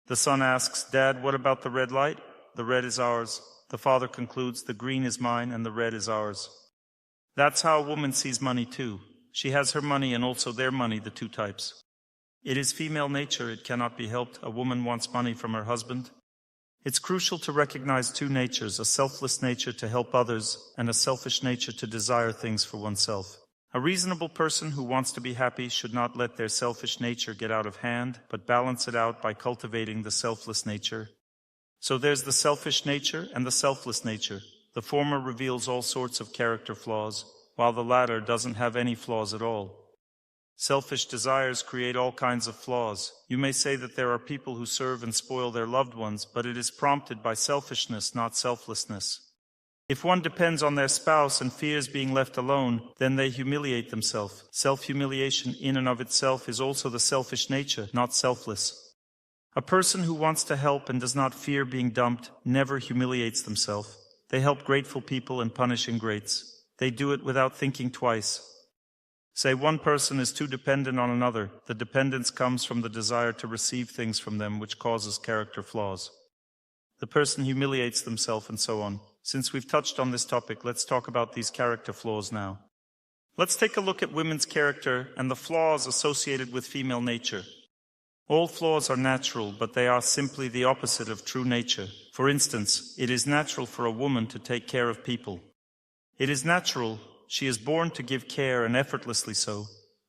The son asks, Dad, what about the red light? The red is ours. The father concludes, the green is mine and the red is ours. That's how a woman sees money too. She has her money and also their money, the two types. It is female nature, it cannot be helped. A woman wants money from her husband. It's crucial to recognize two natures, a selfless nature to help others and a selfish nature to desire things for oneself. A reasonable person who wants to be happy should not let their selfish nature get out of hand, but balance it out by cultivating the selfless nature. So there's the selfish nature and the selfless nature. The former reveals all sorts of character flaws, while the latter doesn't have any flaws at all. Selfish desires create all kinds of flaws. You may say that there are people who serve and spoil their loved ones, but it is prompted by selfishness, not selflessness. If one depends on their spouse and fears being left alone, then they humiliate themselves. Self-humiliation in and of itself is also the selfish nature, not selfless. A person who wants to help and does not fear being dumped never humiliates themselves. They help grateful people and punish ingrates. They do it without thinking twice. Say one person is too dependent on another. The dependence comes from the desire to receive things from them, which causes character flaws. The person humiliates themselves and so on. Since we've touched on this topic, let's talk about these character flaws now. Let's take a look at women's character and the flaws associated with female nature. All flaws are natural, but they are simply the opposite of true nature. For instance, it is natural for a woman to take care of people. It is natural. She is born to give care, and effortlessly so.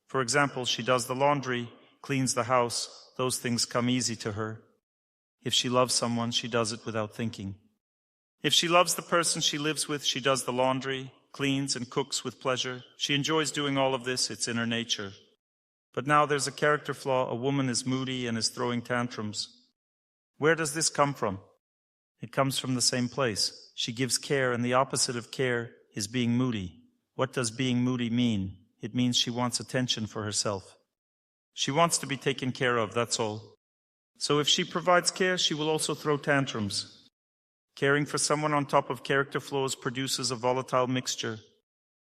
For example, she does the laundry, cleans the house. Those things come easy to her. If she loves someone, she does it without thinking. If she loves the person she lives with, she does the laundry, cleans, and cooks with pleasure. She enjoys doing all of this. It's in her nature. But now there's a character flaw. A woman is moody and is throwing tantrums. Where does this come from? It comes from the same place. She gives care, and the opposite of care is being moody. What does being moody mean? It means she wants attention for herself. She wants to be taken care of, that's all. So if she provides care, she will also throw tantrums. Caring for someone on top of character flaws produces a volatile mixture.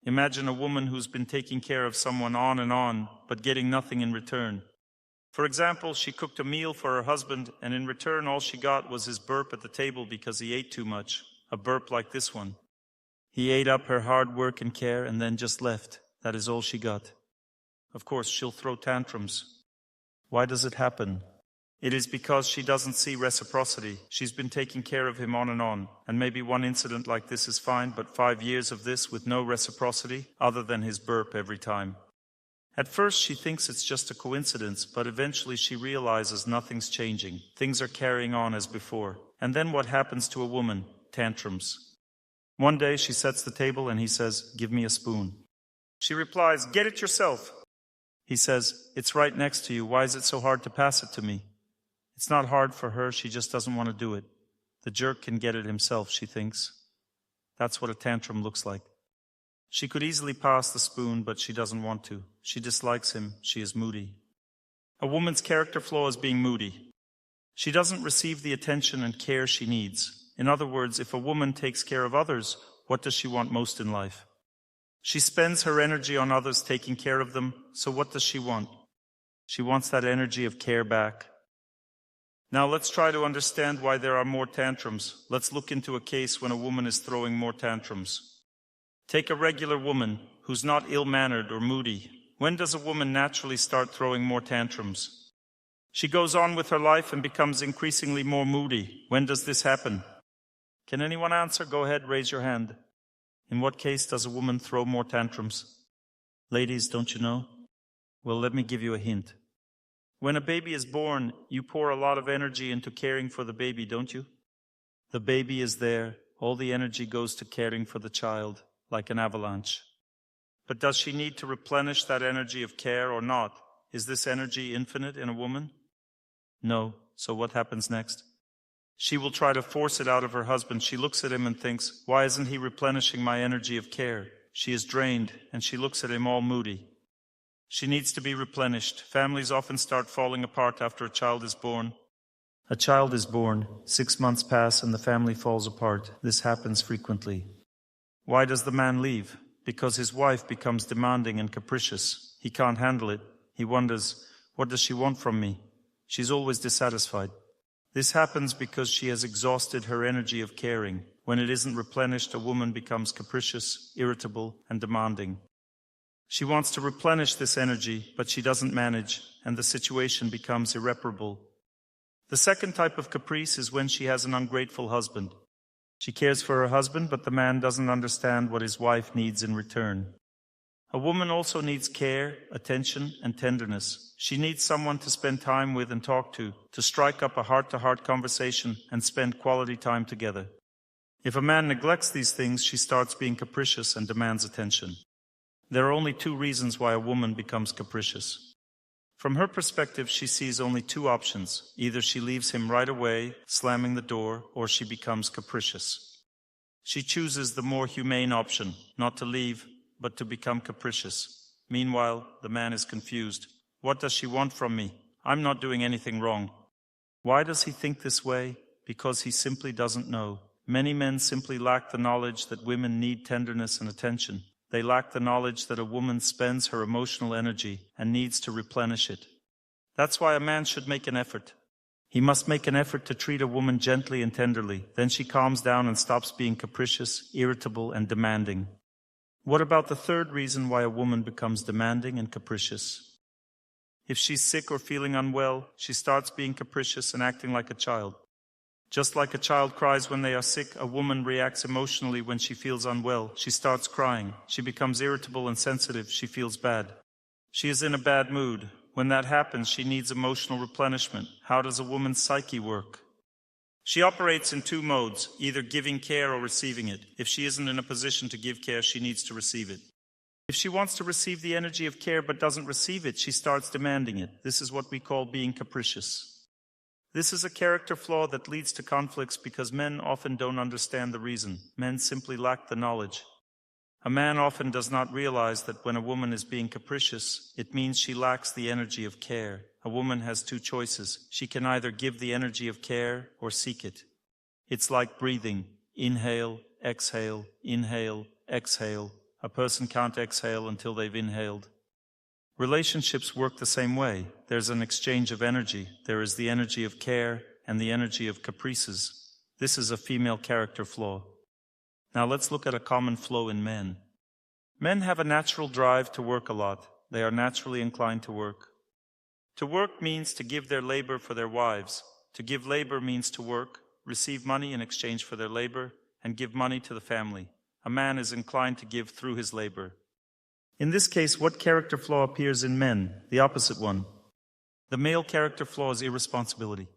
Imagine a woman who's been taking care of someone on, but getting nothing in return. For example, she cooked a meal for her husband, and in return all she got was his burp at the table because he ate too much. A burp like this one. He ate up her hard work and care and then just left. That is all she got. Of course, she'll throw tantrums. Why does it happen? It is because she doesn't see reciprocity. She's been taking care of him on, and maybe one incident like this is fine, but 5 years of this with no reciprocity other than his burp every time. At first she thinks it's just a coincidence, but eventually she realizes nothing's changing. Things are carrying on as before. And then what happens to a woman? Tantrums. One day she sets the table and he says, "Give me a spoon." She replies, "Get it yourself." He says, "It's right next to you. Why is it so hard to pass it to me?" It's not hard for her, she just doesn't want to do it. The jerk can get it himself, she thinks. That's what a tantrum looks like. She could easily pass the spoon, but she doesn't want to. She dislikes him. She is moody. A woman's character flaw is being moody. She doesn't receive the attention and care she needs. In other words, if a woman takes care of others, what does she want most in life? She spends her energy on others taking care of them, so what does she want? She wants that energy of care back. Now let's try to understand why there are more tantrums. Let's look into a case when a woman is throwing more tantrums. Take a regular woman who's not ill-mannered or moody. When does a woman naturally start throwing more tantrums? She goes on with her life and becomes increasingly more moody. When does this happen? Can anyone answer? Go ahead, raise your hand. In what case does a woman throw more tantrums? Ladies, don't you know? Well, let me give you a hint. When a baby is born, you pour a lot of energy into caring for the baby, don't you? The baby is there. All the energy goes to caring for the child, like an avalanche. But does she need to replenish that energy of care or not? Is this energy infinite in a woman? No. So what happens next? She will try to force it out of her husband. She looks at him and thinks, "Why isn't he replenishing my energy of care?" She is drained, and she looks at him all moody. She needs to be replenished. Families often start falling apart after a child is born. A child is born, 6 months pass, and the family falls apart. This happens frequently. Why does the man leave? Because his wife becomes demanding and capricious. He can't handle it. He wonders, what does she want from me? She's always dissatisfied. This happens because she has exhausted her energy of caring. When it isn't replenished, a woman becomes capricious, irritable, and demanding. She wants to replenish this energy, but she doesn't manage, and the situation becomes irreparable. The second type of caprice is when she has an ungrateful husband. She cares for her husband, but the man doesn't understand what his wife needs in return. A woman also needs care, attention, and tenderness. She needs someone to spend time with and talk to strike up a heart-to-heart conversation and spend quality time together. If a man neglects these things, she starts being capricious and demands attention. There are only two reasons why a woman becomes capricious. From her perspective, she sees only two options. Either she leaves him right away, slamming the door, or she becomes capricious. She chooses the more humane option, not to leave, but to become capricious. Meanwhile, the man is confused. What does she want from me? I'm not doing anything wrong. Why does he think this way? Because he simply doesn't know. Many men simply lack the knowledge that women need tenderness and attention. They lack the knowledge that a woman spends her emotional energy and needs to replenish it. That's why a man should make an effort. He must make an effort to treat a woman gently and tenderly. Then she calms down and stops being capricious, irritable, and demanding. What about the third reason why a woman becomes demanding and capricious? If she's sick or feeling unwell, she starts being capricious and acting like a child. Just like a child cries when they are sick, a woman reacts emotionally when she feels unwell. She starts crying. She becomes irritable and sensitive. She feels bad. She is in a bad mood. When that happens, she needs emotional replenishment. How does a woman's psyche work? She operates in two modes, either giving care or receiving it. If she isn't in a position to give care, she needs to receive it. If she wants to receive the energy of care but doesn't receive it, she starts demanding it. This is what we call being capricious. This is a character flaw that leads to conflicts because men often don't understand the reason. Men simply lack the knowledge. A man often does not realize that when a woman is being capricious, it means she lacks the energy of care. A woman has two choices. She can either give the energy of care or seek it. It's like breathing. Inhale, exhale, inhale, exhale. A person can't exhale until they've inhaled. Relationships work the same way. There's an exchange of energy. There is the energy of care and the energy of caprices. This is a female character flaw. Now let's look at a common flaw in men. Men have a natural drive to work a lot. They are naturally inclined to work. To work means to give their labor for their wives. To give labor means to work, receive money in exchange for their labor, and give money to the family. A man is inclined to give through his labor. In this case, what character flaw appears in men? The opposite one. The male character flaw is irresponsibility.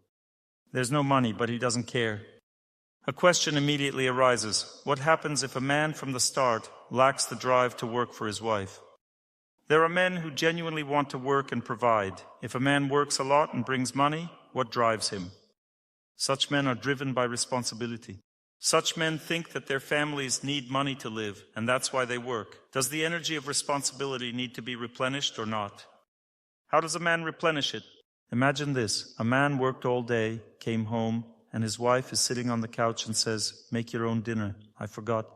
There's no money, but he doesn't care. A question immediately arises. What happens if a man from the start lacks the drive to work for his wife? There are men who genuinely want to work and provide. If a man works a lot and brings money, what drives him? Such men are driven by responsibility. Such men think that their families need money to live, and that's why they work. Does the energy of responsibility need to be replenished or not? How does a man replenish it? Imagine this. A man worked all day, came home, and his wife is sitting on the couch and says, "Make your own dinner. I forgot."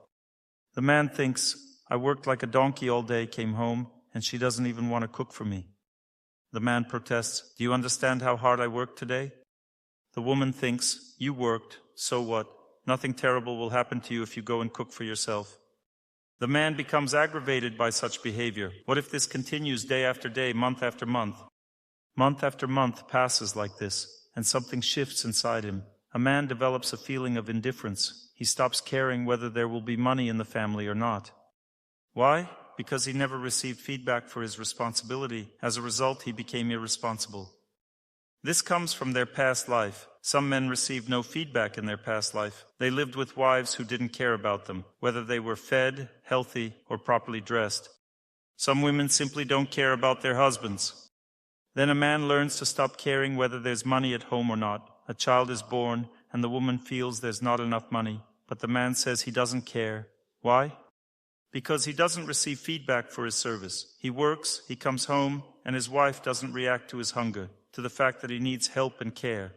The man thinks, "I worked like a donkey all day, came home, and she doesn't even want to cook for me." The man protests, "Do you understand how hard I worked today?" The woman thinks, "You worked, so what? Nothing terrible will happen to you if you go and cook for yourself." The man becomes aggravated by such behavior. What if this continues day after day, month after month? Month after month passes like this, and something shifts inside him. A man develops a feeling of indifference. He stops caring whether there will be money in the family or not. Why? Because he never received feedback for his responsibility. As a result, he became irresponsible. This comes from their past life. Some men received no feedback in their past life. They lived with wives who didn't care about them, whether they were fed, healthy, or properly dressed. Some women simply don't care about their husbands. Then a man learns to stop caring whether there's money at home or not. A child is born, and the woman feels there's not enough money, but the man says he doesn't care. Why? Because he doesn't receive feedback for his service. He works, he comes home, and his wife doesn't react to his hunger, to the fact that he needs help and care.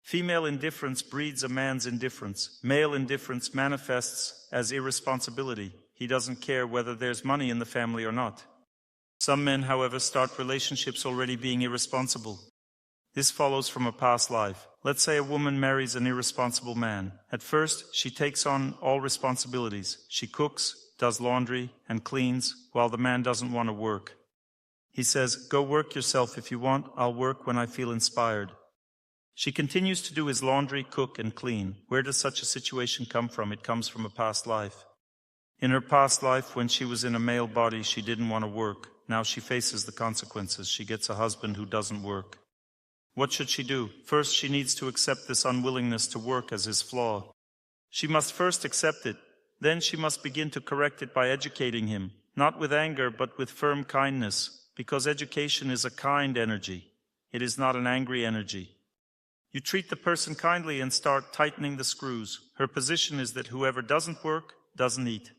Female indifference breeds a man's indifference. Male indifference manifests as irresponsibility. He doesn't care whether there's money in the family or not. Some men, however, start relationships already being irresponsible. This follows from a past life. Let's say a woman marries an irresponsible man. At first, she takes on all responsibilities. She cooks, does laundry, and cleans, while the man doesn't want to work. He says, "Go work yourself if you want. I'll work when I feel inspired." She continues to do his laundry, cook, and clean. Where does such a situation come from? It comes from a past life. In her past life, when she was in a male body, she didn't want to work. Now she faces the consequences. She gets a husband who doesn't work. What should she do? First, she needs to accept this unwillingness to work as his flaw. She must first accept it. Then she must begin to correct it by educating him. not with anger, but with firm kindness, because education is a kind energy. It is not an angry energy. You treat the person kindly and start tightening the screws. Her position is that whoever doesn't work, doesn't eat.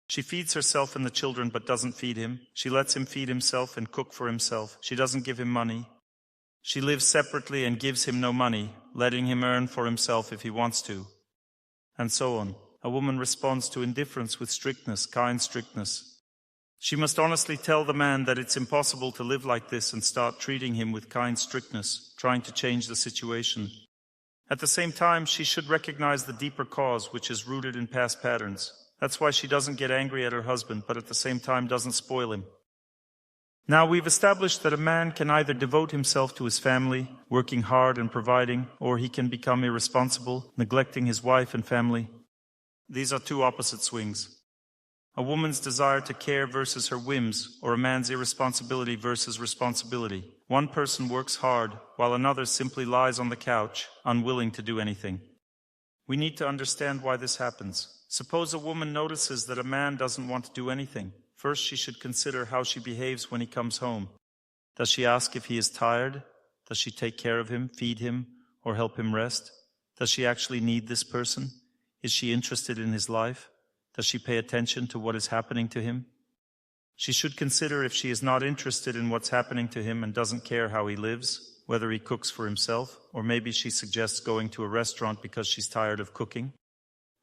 She feeds herself and the children but doesn't feed him. She lets him feed himself and cook for himself. She doesn't give him money. She lives separately and gives him no money, letting him earn for himself if he wants to. And so on. A woman responds to indifference with strictness, kind strictness. She must honestly tell the man that it's impossible to live like this and start treating him with kind strictness, trying to change the situation. At the same time, she should recognize the deeper cause, which is rooted in past patterns. That's why she doesn't get angry at her husband, but at the same time doesn't spoil him. Now, we've established that a man can either devote himself to his family, working hard and providing, or he can become irresponsible, neglecting his wife and family. These are two opposite swings. A woman's desire to care versus her whims, or a man's irresponsibility versus responsibility. One person works hard, while another simply lies on the couch, unwilling to do anything. We need to understand why this happens. Suppose a woman notices that a man doesn't want to do anything. First, she should consider how she behaves when he comes home. Does she ask if he is tired? Does she take care of him, feed him, or help him rest? Does she actually need this person? Is she interested in his life? Does she pay attention to what is happening to him? She should consider if she is not interested in what's happening to him and doesn't care how he lives, whether he cooks for himself, or maybe she suggests going to a restaurant because she's tired of cooking.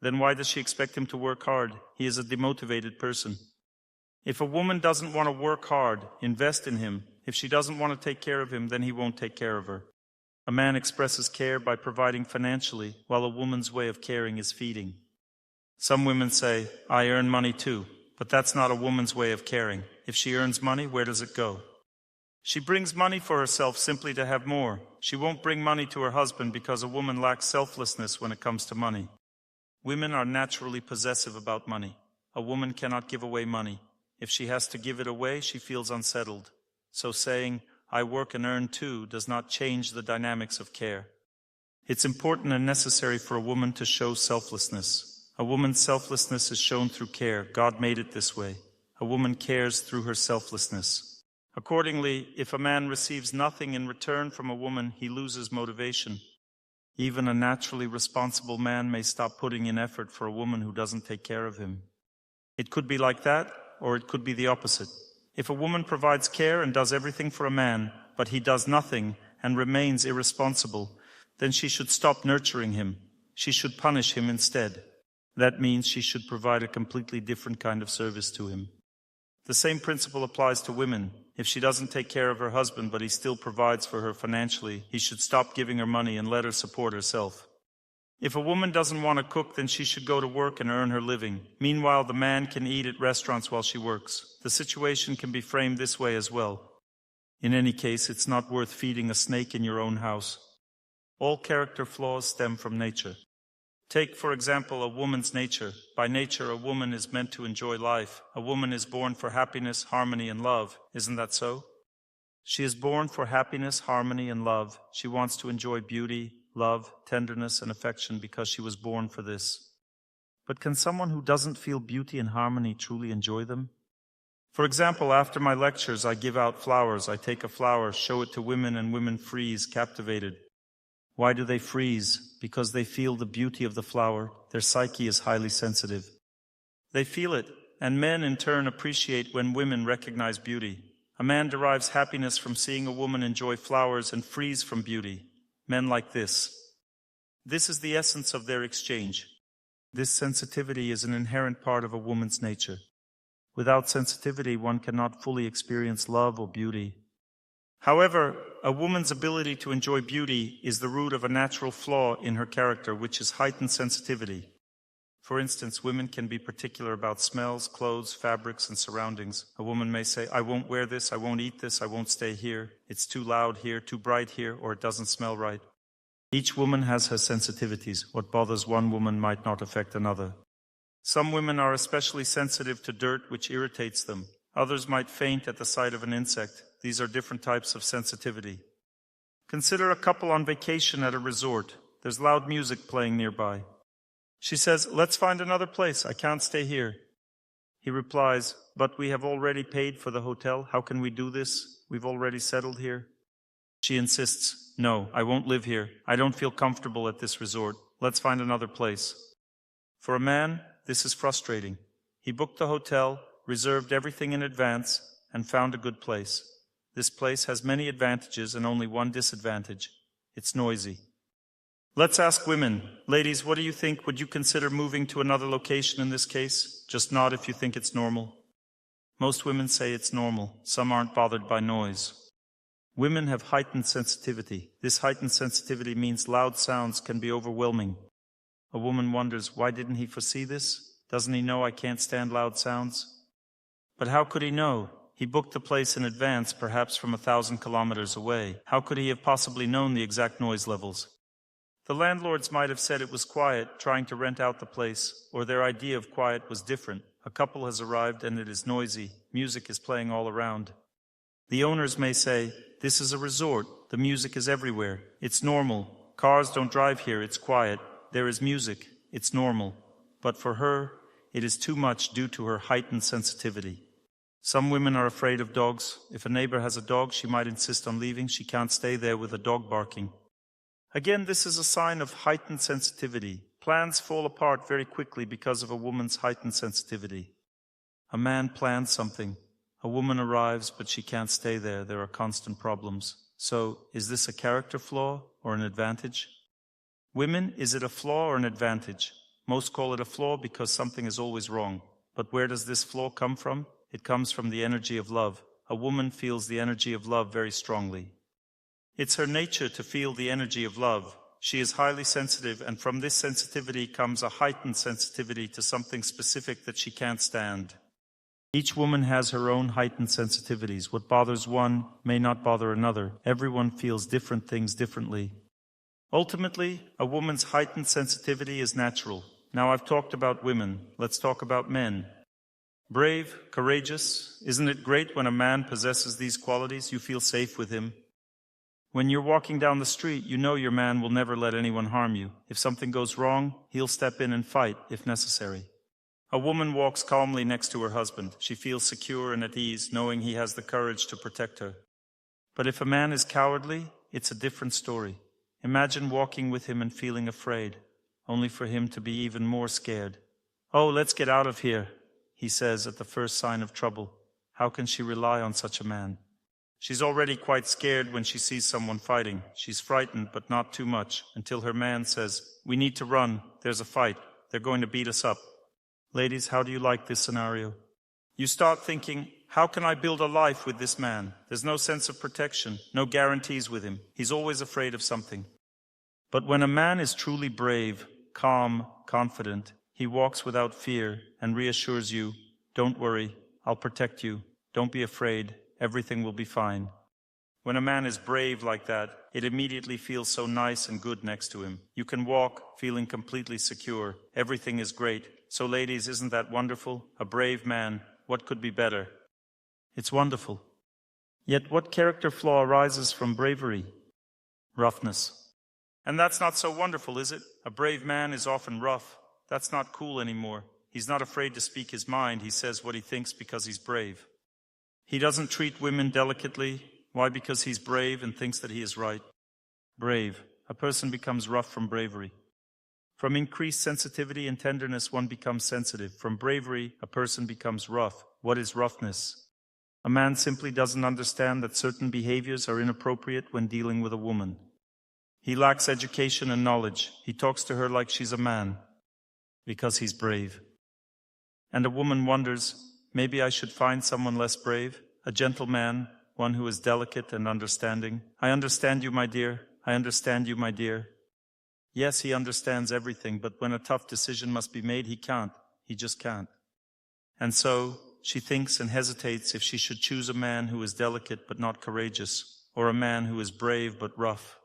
Then why does she expect him to work hard? He is a demotivated person. If a woman doesn't want to work hard, invest in him. If she doesn't want to take care of him, then he won't take care of her. A man expresses care by providing financially, while a woman's way of caring is feeding. Some women say, I earn money too, but that's not a woman's way of caring. If she earns money, where does it go? She brings money for herself simply to have more. She won't bring money to her husband because a woman lacks selflessness when it comes to money. Women are naturally possessive about money. A woman cannot give away money. If she has to give it away, she feels unsettled. So saying, I work and earn too, does not change the dynamics of care. It's important and necessary for a woman to show selflessness. A woman's selflessness is shown through care. God made it this way. A woman cares through her selflessness. Accordingly, if a man receives nothing in return from a woman, he loses motivation. Even a naturally responsible man may stop putting in effort for a woman who doesn't take care of him. It could be like that, or it could be the opposite. If a woman provides care and does everything for a man, but he does nothing and remains irresponsible, then she should stop nurturing him. She should punish him instead. That means she should provide a completely different kind of service to him. The same principle applies to women. If she doesn't take care of her husband, but he still provides for her financially, he should stop giving her money and let her support herself. If a woman doesn't want to cook, then she should go to work and earn her living. Meanwhile, the man can eat at restaurants while she works. The situation can be framed this way as well. In any case, it's not worth feeding a snake in your own house. All character flaws stem from nature. Take, for example, a woman's nature. By nature, a woman is meant to enjoy life. A woman is born for happiness, harmony, and love. Isn't that so? She is born for happiness, harmony, and love. She wants to enjoy beauty, love, tenderness, and affection because she was born for this. But can someone who doesn't feel beauty and harmony truly enjoy them? For example, after my lectures, I give out flowers. I take a flower, show it to women, and women freeze, captivated. Why do they freeze? Because they feel the beauty of the flower. Their psyche is highly sensitive. They feel it, and men in turn appreciate when women recognize beauty. A man derives happiness from seeing a woman enjoy flowers and freeze from beauty. Men like this. This is the essence of their exchange. This sensitivity is an inherent part of a woman's nature. Without sensitivity, one cannot fully experience love or beauty. However, a woman's ability to enjoy beauty is the root of a natural flaw in her character, which is heightened sensitivity. For instance, women can be particular about smells, clothes, fabrics, and surroundings. A woman may say, I won't wear this, I won't eat this, I won't stay here. It's too loud here, too bright here, or it doesn't smell right. Each woman has her sensitivities. What bothers one woman might not affect another. Some women are especially sensitive to dirt, which irritates them. Others might faint at the sight of an insect. These are different types of sensitivity. Consider a couple on vacation at a resort. There's loud music playing nearby. She says, let's find another place. I can't stay here. He replies, "But we have already paid for the hotel. How can we do this? We've already settled here." She insists, "No, I won't live here. I don't feel comfortable at this resort. Let's find another place." For a man, this is frustrating. He booked the hotel, reserved everything in advance, and found a good place. This place has many advantages and only one disadvantage. It's noisy. Let's ask women. Ladies, what do you think? Would you consider moving to another location in this case? Just nod if you think it's normal. Most women say it's normal. Some aren't bothered by noise. Women have heightened sensitivity. This heightened sensitivity means loud sounds can be overwhelming. A woman wonders, why didn't he foresee this? Doesn't he know I can't stand loud sounds? But how could he know? He booked the place in advance, perhaps from 1,000 kilometers away. How could he have possibly known the exact noise levels? The landlords might have said it was quiet, trying to rent out the place, or their idea of quiet was different. A couple has arrived and it is noisy. Music is playing all around. The owners may say, "This is a resort. The music is everywhere. It's normal. Cars don't drive here. It's quiet. There is music. It's normal." But for her, it is too much due to her heightened sensitivity. Some women are afraid of dogs. If a neighbor has a dog, she might insist on leaving. She can't stay there with a dog barking. Again, this is a sign of heightened sensitivity. Plans fall apart very quickly because of a woman's heightened sensitivity. A man plans something. A woman arrives, but she can't stay there. There are constant problems. So, is this a character flaw or an advantage? Women, is it a flaw or an advantage? Most call it a flaw because something is always wrong. But where does this flaw come from? It comes from the energy of love. A woman feels the energy of love very strongly. It's her nature to feel the energy of love. She is highly sensitive, and from this sensitivity comes a heightened sensitivity to something specific that she can't stand. Each woman has her own heightened sensitivities. What bothers one may not bother another. Everyone feels different things differently. Ultimately, a woman's heightened sensitivity is natural. Now I've talked about women. Let's talk about men. Brave, courageous. Isn't it great when a man possesses these qualities? You feel safe with him. When you're walking down the street, you know your man will never let anyone harm you. If something goes wrong, he'll step in and fight if necessary. A woman walks calmly next to her husband. She feels secure and at ease, knowing he has the courage to protect her. But if a man is cowardly, it's a different story. Imagine walking with him and feeling afraid, only for him to be even more scared. "Oh, let's get out of here," he says at the first sign of trouble. How can she rely on such a man? She's already quite scared when she sees someone fighting. She's frightened, but not too much, until her man says, "We need to run. There's a fight. They're going to beat us up." Ladies, how do you like this scenario? You start thinking, how can I build a life with this man? There's no sense of protection, no guarantees with him. He's always afraid of something. But when a man is truly brave, calm, confident, he walks without fear and reassures you, "Don't worry, I'll protect you. Don't be afraid. Everything will be fine." When a man is brave like that, it immediately feels so nice and good next to him. You can walk feeling completely secure. Everything is great. So ladies, isn't that wonderful? A brave man. What could be better? It's wonderful. Yet what character flaw arises from bravery? Roughness. And that's not so wonderful, is it? A brave man is often rough. That's not cool anymore. He's not afraid to speak his mind. He says what he thinks because he's brave. He doesn't treat women delicately. Why? Because he's brave and thinks that he is right. Brave. A person becomes rough from bravery. From increased sensitivity and tenderness, one becomes sensitive. From bravery, a person becomes rough. What is roughness? A man simply doesn't understand that certain behaviors are inappropriate when dealing with a woman. He lacks education and knowledge. He talks to her like she's a man because he's brave. And a woman wonders, maybe I should find someone less brave, a gentleman, one who is delicate and understanding. "I understand you, my dear. I understand you, my dear." Yes, he understands everything, but when a tough decision must be made, he can't. He just can't. And so she thinks and hesitates if she should choose a man who is delicate but not courageous, or a man who is brave but rough.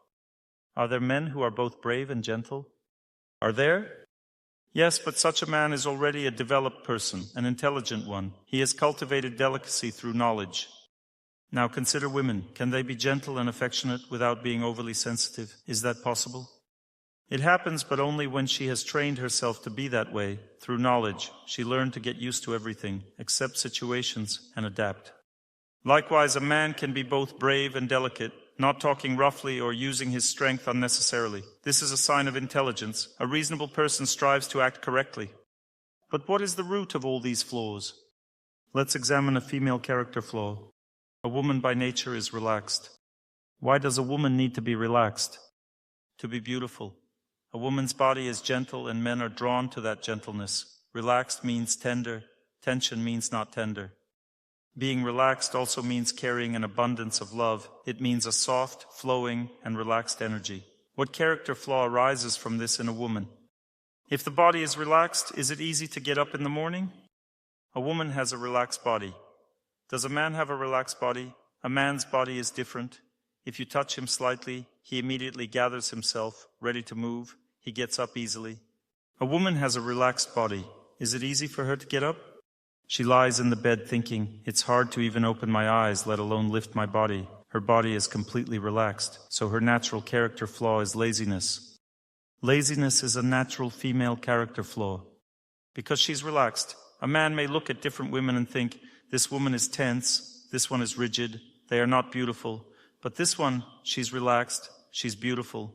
Are there men who are both brave and gentle? Are there? Yes, but such a man is already a developed person, an intelligent one. He has cultivated delicacy through knowledge. Now consider women. Can they be gentle and affectionate without being overly sensitive? Is that possible? It happens, but only when she has trained herself to be that way. Through knowledge, she learned to get used to everything, accept situations, and adapt. Likewise, a man can be both brave and delicate, not talking roughly or using his strength unnecessarily. This is a sign of intelligence. A reasonable person strives to act correctly. But what is the root of all these flaws? Let's examine a female character flaw. A woman by nature is relaxed. Why does a woman need to be relaxed? To be beautiful. A woman's body is gentle and men are drawn to that gentleness. Relaxed means tender. Tension means not tender. Being relaxed also means carrying an abundance of love. It means a soft, flowing, and relaxed energy. What character flaw arises from this in a woman? If the body is relaxed, is it easy to get up in the morning? A woman has a relaxed body. Does a man have a relaxed body? A man's body is different. If you touch him slightly, he immediately gathers himself, ready to move. He gets up easily. A woman has a relaxed body. Is it easy for her to get up? She lies in the bed thinking, it's hard to even open my eyes, let alone lift my body. Her body is completely relaxed, so her natural character flaw is laziness. Laziness is a natural female character flaw. Because she's relaxed, a man may look at different women and think, this woman is tense, this one is rigid, they are not beautiful, but this one, she's relaxed, she's beautiful.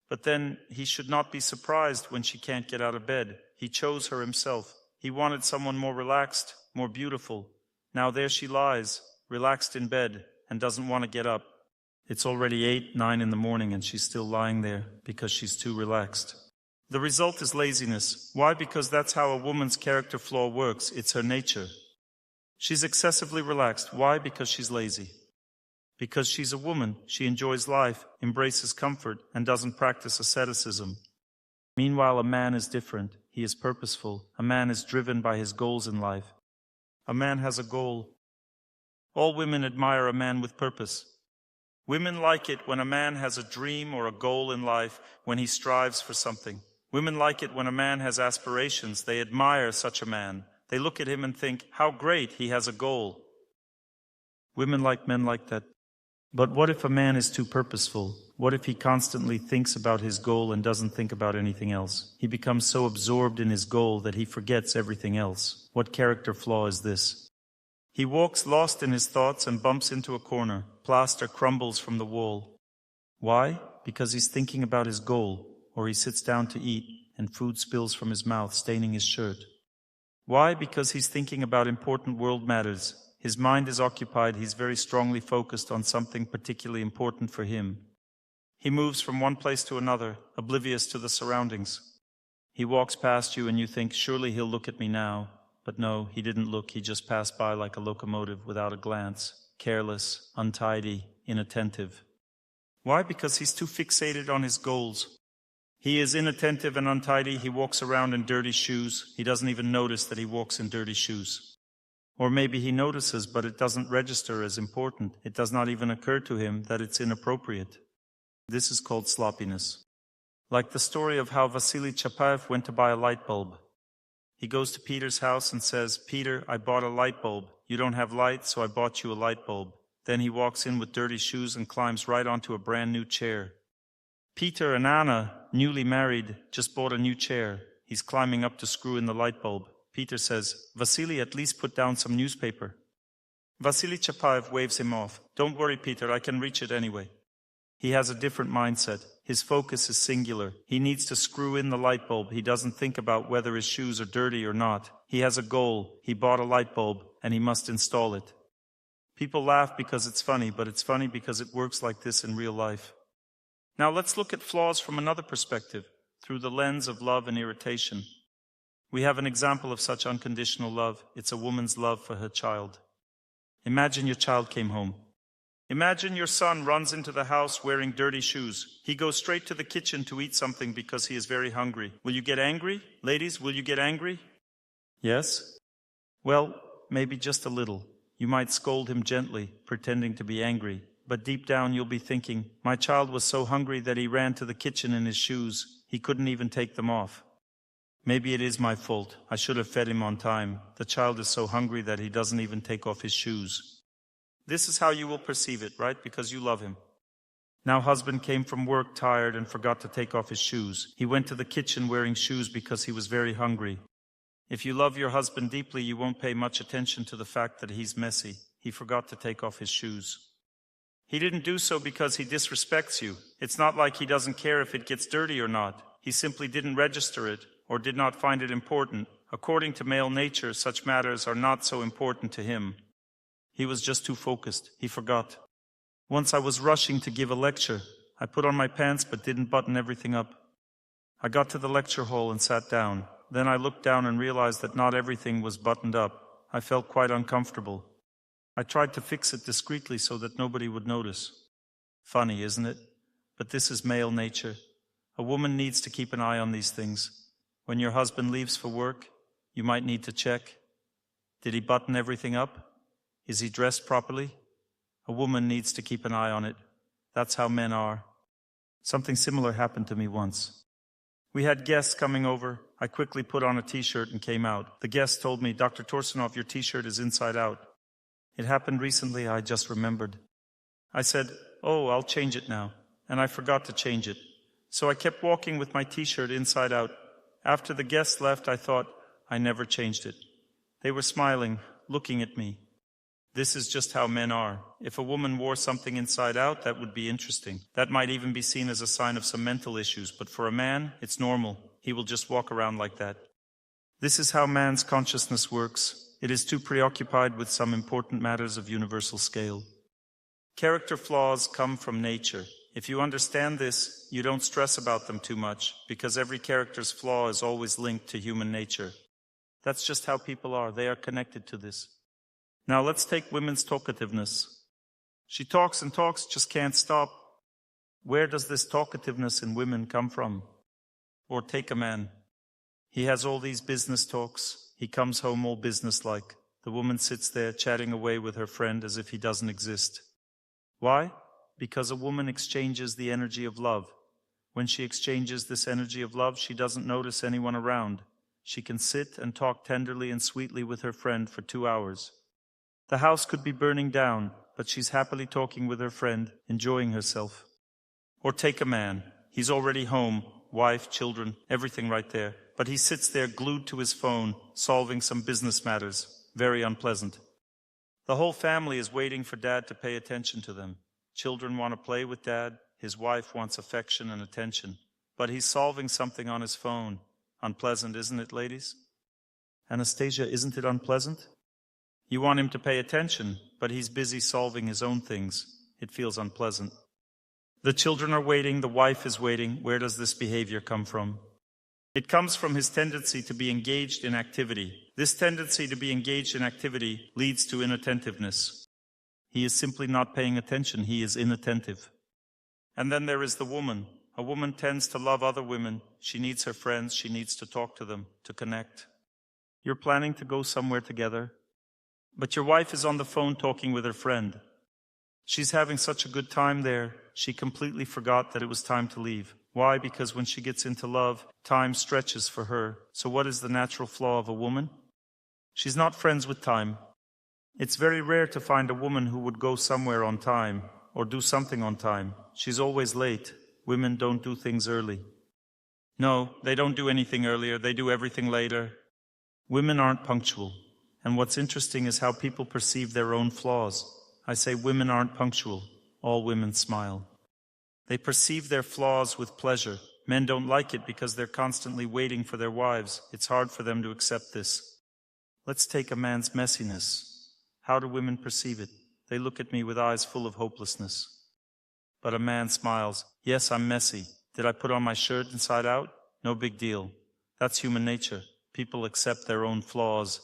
But then he should not be surprised when she can't get out of bed. He chose her himself. He wanted someone more relaxed, more beautiful. Now there she lies, relaxed in bed, and doesn't want to get up. It's already 8, 9 in the morning and she's still lying there because she's too relaxed. The result is laziness. Why? Because that's how a woman's character flaw works. It's her nature. She's excessively relaxed. Why? Because she's lazy. Because she's a woman, she enjoys life, embraces comfort, and doesn't practice asceticism. Meanwhile, a man is different. He is purposeful. A man is driven by his goals in life. A man has a goal. All women admire a man with purpose. Women like it when a man has a dream or a goal in life, when he strives for something. Women like it when a man has aspirations. They admire such a man. They look at him and think, how great, he has a goal. Women like men like that. But what if a man is too purposeful? What if he constantly thinks about his goal and doesn't think about anything else? He becomes so absorbed in his goal that he forgets everything else. What character flaw is this? He walks lost in his thoughts and bumps into a corner. Plaster crumbles from the wall. Why? Because he's thinking about his goal. Or he sits down to eat and food spills from his mouth, staining his shirt. Why? Because he's thinking about important world matters. His mind is occupied, he's very strongly focused on something particularly important for him. He moves from one place to another, oblivious to the surroundings. He walks past you and you think, surely he'll look at me now. But no, he didn't look, he just passed by like a locomotive without a glance, careless, untidy, inattentive. Why? Because he's too fixated on his goals. He is inattentive and untidy, he walks around in dirty shoes. He doesn't even notice that he walks in dirty shoes. Or maybe he notices, but it doesn't register as important. It does not even occur to him that it's inappropriate. This is called sloppiness. Like the story of how Vasily Chapayev went to buy a light bulb. He goes to Peter's house and says, Peter, I bought a light bulb. You don't have light, so I bought you a light bulb. Then he walks in with dirty shoes and climbs right onto a brand new chair. Peter and Anna, newly married, just bought a new chair. He's climbing up to screw in the light bulb. Peter says, Vasily, at least put down some newspaper. Vasily Chapayev waves him off. Don't worry, Peter, I can reach it anyway. He has a different mindset. His focus is singular. He needs to screw in the light bulb. He doesn't think about whether his shoes are dirty or not. He has a goal. He bought a light bulb, and he must install it. People laugh because it's funny, but it's funny because it works like this in real life. Now let's look at flaws from another perspective, through the lens of love and irritation. We have an example of such unconditional love. It's a woman's love for her child. Imagine your child came home. Imagine your son runs into the house wearing dirty shoes. He goes straight to the kitchen to eat something because he is very hungry. Will you get angry? Ladies, will you get angry? Yes? Well, maybe just a little. You might scold him gently, pretending to be angry. But deep down you'll be thinking, my child was so hungry that he ran to the kitchen in his shoes. He couldn't even take them off. Maybe it is my fault. I should have fed him on time. The child is so hungry that he doesn't even take off his shoes. This is how you will perceive it, right? Because you love him. Now husband came from work tired and forgot to take off his shoes. He went to the kitchen wearing shoes because he was very hungry. If you love your husband deeply, you won't pay much attention to the fact that he's messy. He forgot to take off his shoes. He didn't do so because he disrespects you. It's not like he doesn't care if it gets dirty or not. He simply didn't register it or did not find it important. According to male nature, such matters are not so important to him. He was just too focused. He forgot. Once I was rushing to give a lecture. I put on my pants but didn't button everything up. I got to the lecture hall and sat down. Then I looked down and realized that not everything was buttoned up. I felt quite uncomfortable. I tried to fix it discreetly so that nobody would notice. Funny, isn't it? But this is male nature. A woman needs to keep an eye on these things. When your husband leaves for work, you might need to check. Did he button everything up? Is he dressed properly? A woman needs to keep an eye on it. That's how men are. Something similar happened to me once. We had guests coming over. I quickly put on a t-shirt and came out. The guest told me, "Dr. Torsunov, your t-shirt is inside out." It happened recently, I just remembered. I said, "Oh, I'll change it now." And I forgot to change it. So I kept walking with my t-shirt inside out. After the guests left, I thought, I never changed it. They were smiling, looking at me. This is just how men are. If a woman wore something inside out, that would be interesting. That might even be seen as a sign of some mental issues, but for a man, it's normal. He will just walk around like that. This is how man's consciousness works. It is too preoccupied with some important matters of universal scale. Character flaws come from nature. If you understand this, you don't stress about them too much, because every character's flaw is always linked to human nature. That's just how people are. They are connected to this. Now let's take women's talkativeness. She talks and talks, just can't stop. Where does this talkativeness in women come from? Or take a man. He has all these business talks. He comes home all businesslike. The woman sits there chatting away with her friend as if he doesn't exist. Why? Because a woman exchanges the energy of love. When she exchanges this energy of love, she doesn't notice anyone around. She can sit and talk tenderly and sweetly with her friend for 2 hours. The house could be burning down, but she's happily talking with her friend, enjoying herself. Or take a man. He's already home, wife, children, everything right there. But he sits there glued to his phone, solving some business matters. Very unpleasant. The whole family is waiting for dad to pay attention to them. Children want to play with dad. His wife wants affection and attention. But he's solving something on his phone. Unpleasant, isn't it, ladies? Anastasia, isn't it unpleasant? You want him to pay attention, but he's busy solving his own things. It feels unpleasant. The children are waiting, the wife is waiting. Where does this behavior come from? It comes from his tendency to be engaged in activity. This tendency to be engaged in activity leads to inattentiveness. He is simply not paying attention. He is inattentive. And then there is the woman. A woman tends to love other women. She needs her friends. She needs to talk to them, to connect. You're planning to go somewhere together, but your wife is on the phone talking with her friend. She's having such a good time there, she completely forgot that it was time to leave. Why? Because when she gets into love, time stretches for her. So what is the natural flaw of a woman? She's not friends with time. It's very rare to find a woman who would go somewhere on time or do something on time. She's always late. Women don't do things early. No, they don't do anything earlier. They do everything later. Women aren't punctual. And what's interesting is how people perceive their own flaws. I say women aren't punctual. All women smile. They perceive their flaws with pleasure. Men don't like it because they're constantly waiting for their wives. It's hard for them to accept this. Let's take a man's messiness. How do women perceive it? They look at me with eyes full of hopelessness. But a man smiles. Yes, I'm messy. Did I put on my shirt inside out? No big deal. That's human nature. People accept their own flaws.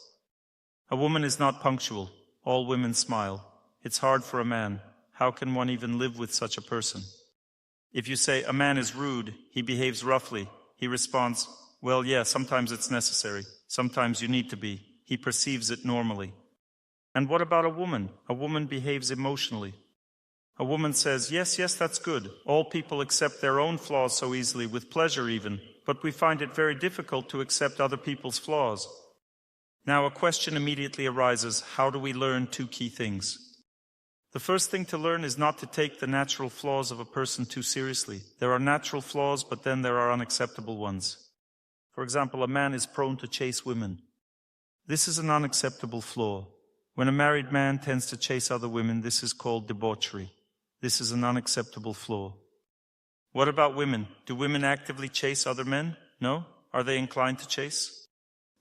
A woman is not punctual. All women smile. It's hard for a man. How can one even live with such a person? If you say a man is rude, he behaves roughly, he responds, well, yeah, sometimes it's necessary. Sometimes you need to be. He perceives it normally. And what about a woman? A woman behaves emotionally. A woman says, yes, that's good. All people accept their own flaws so easily, with pleasure even, but we find it very difficult to accept other people's flaws. Now a question immediately arises, how do we learn two key things? The first thing to learn is not to take the natural flaws of a person too seriously. There are natural flaws, but then there are unacceptable ones. For example, a man is prone to chase women. This is an unacceptable flaw. When a married man tends to chase other women, this is called debauchery. This is an unacceptable flaw. What about women? Do women actively chase other men? No? Are they inclined to chase?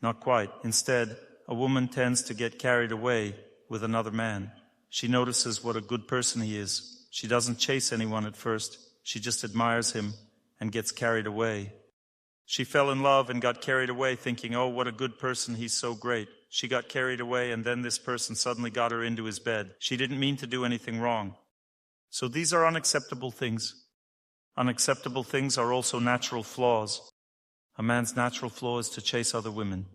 Not quite. Instead, a woman tends to get carried away with another man. She notices what a good person he is. She doesn't chase anyone at first. She just admires him and gets carried away. She fell in love and got carried away thinking, oh, what a good person, he's so great. She got carried away and then this person suddenly got her into his bed. She didn't mean to do anything wrong. So these are unacceptable things. Unacceptable things are also natural flaws. A man's natural flaw is to chase other women.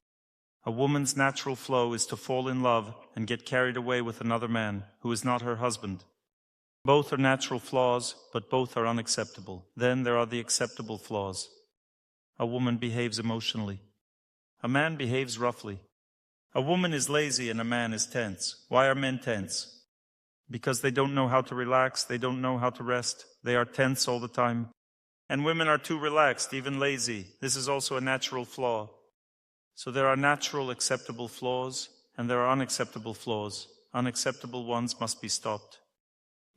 A woman's natural flow is to fall in love and get carried away with another man who is not her husband. Both are natural flaws, but both are unacceptable. Then there are the acceptable flaws. A woman behaves emotionally. A man behaves roughly. A woman is lazy and a man is tense. Why are men tense? Because they don't know how to relax, they don't know how to rest. They are tense all the time. And women are too relaxed, even lazy. This is also a natural flaw. So there are natural acceptable flaws, and there are unacceptable flaws. Unacceptable ones must be stopped.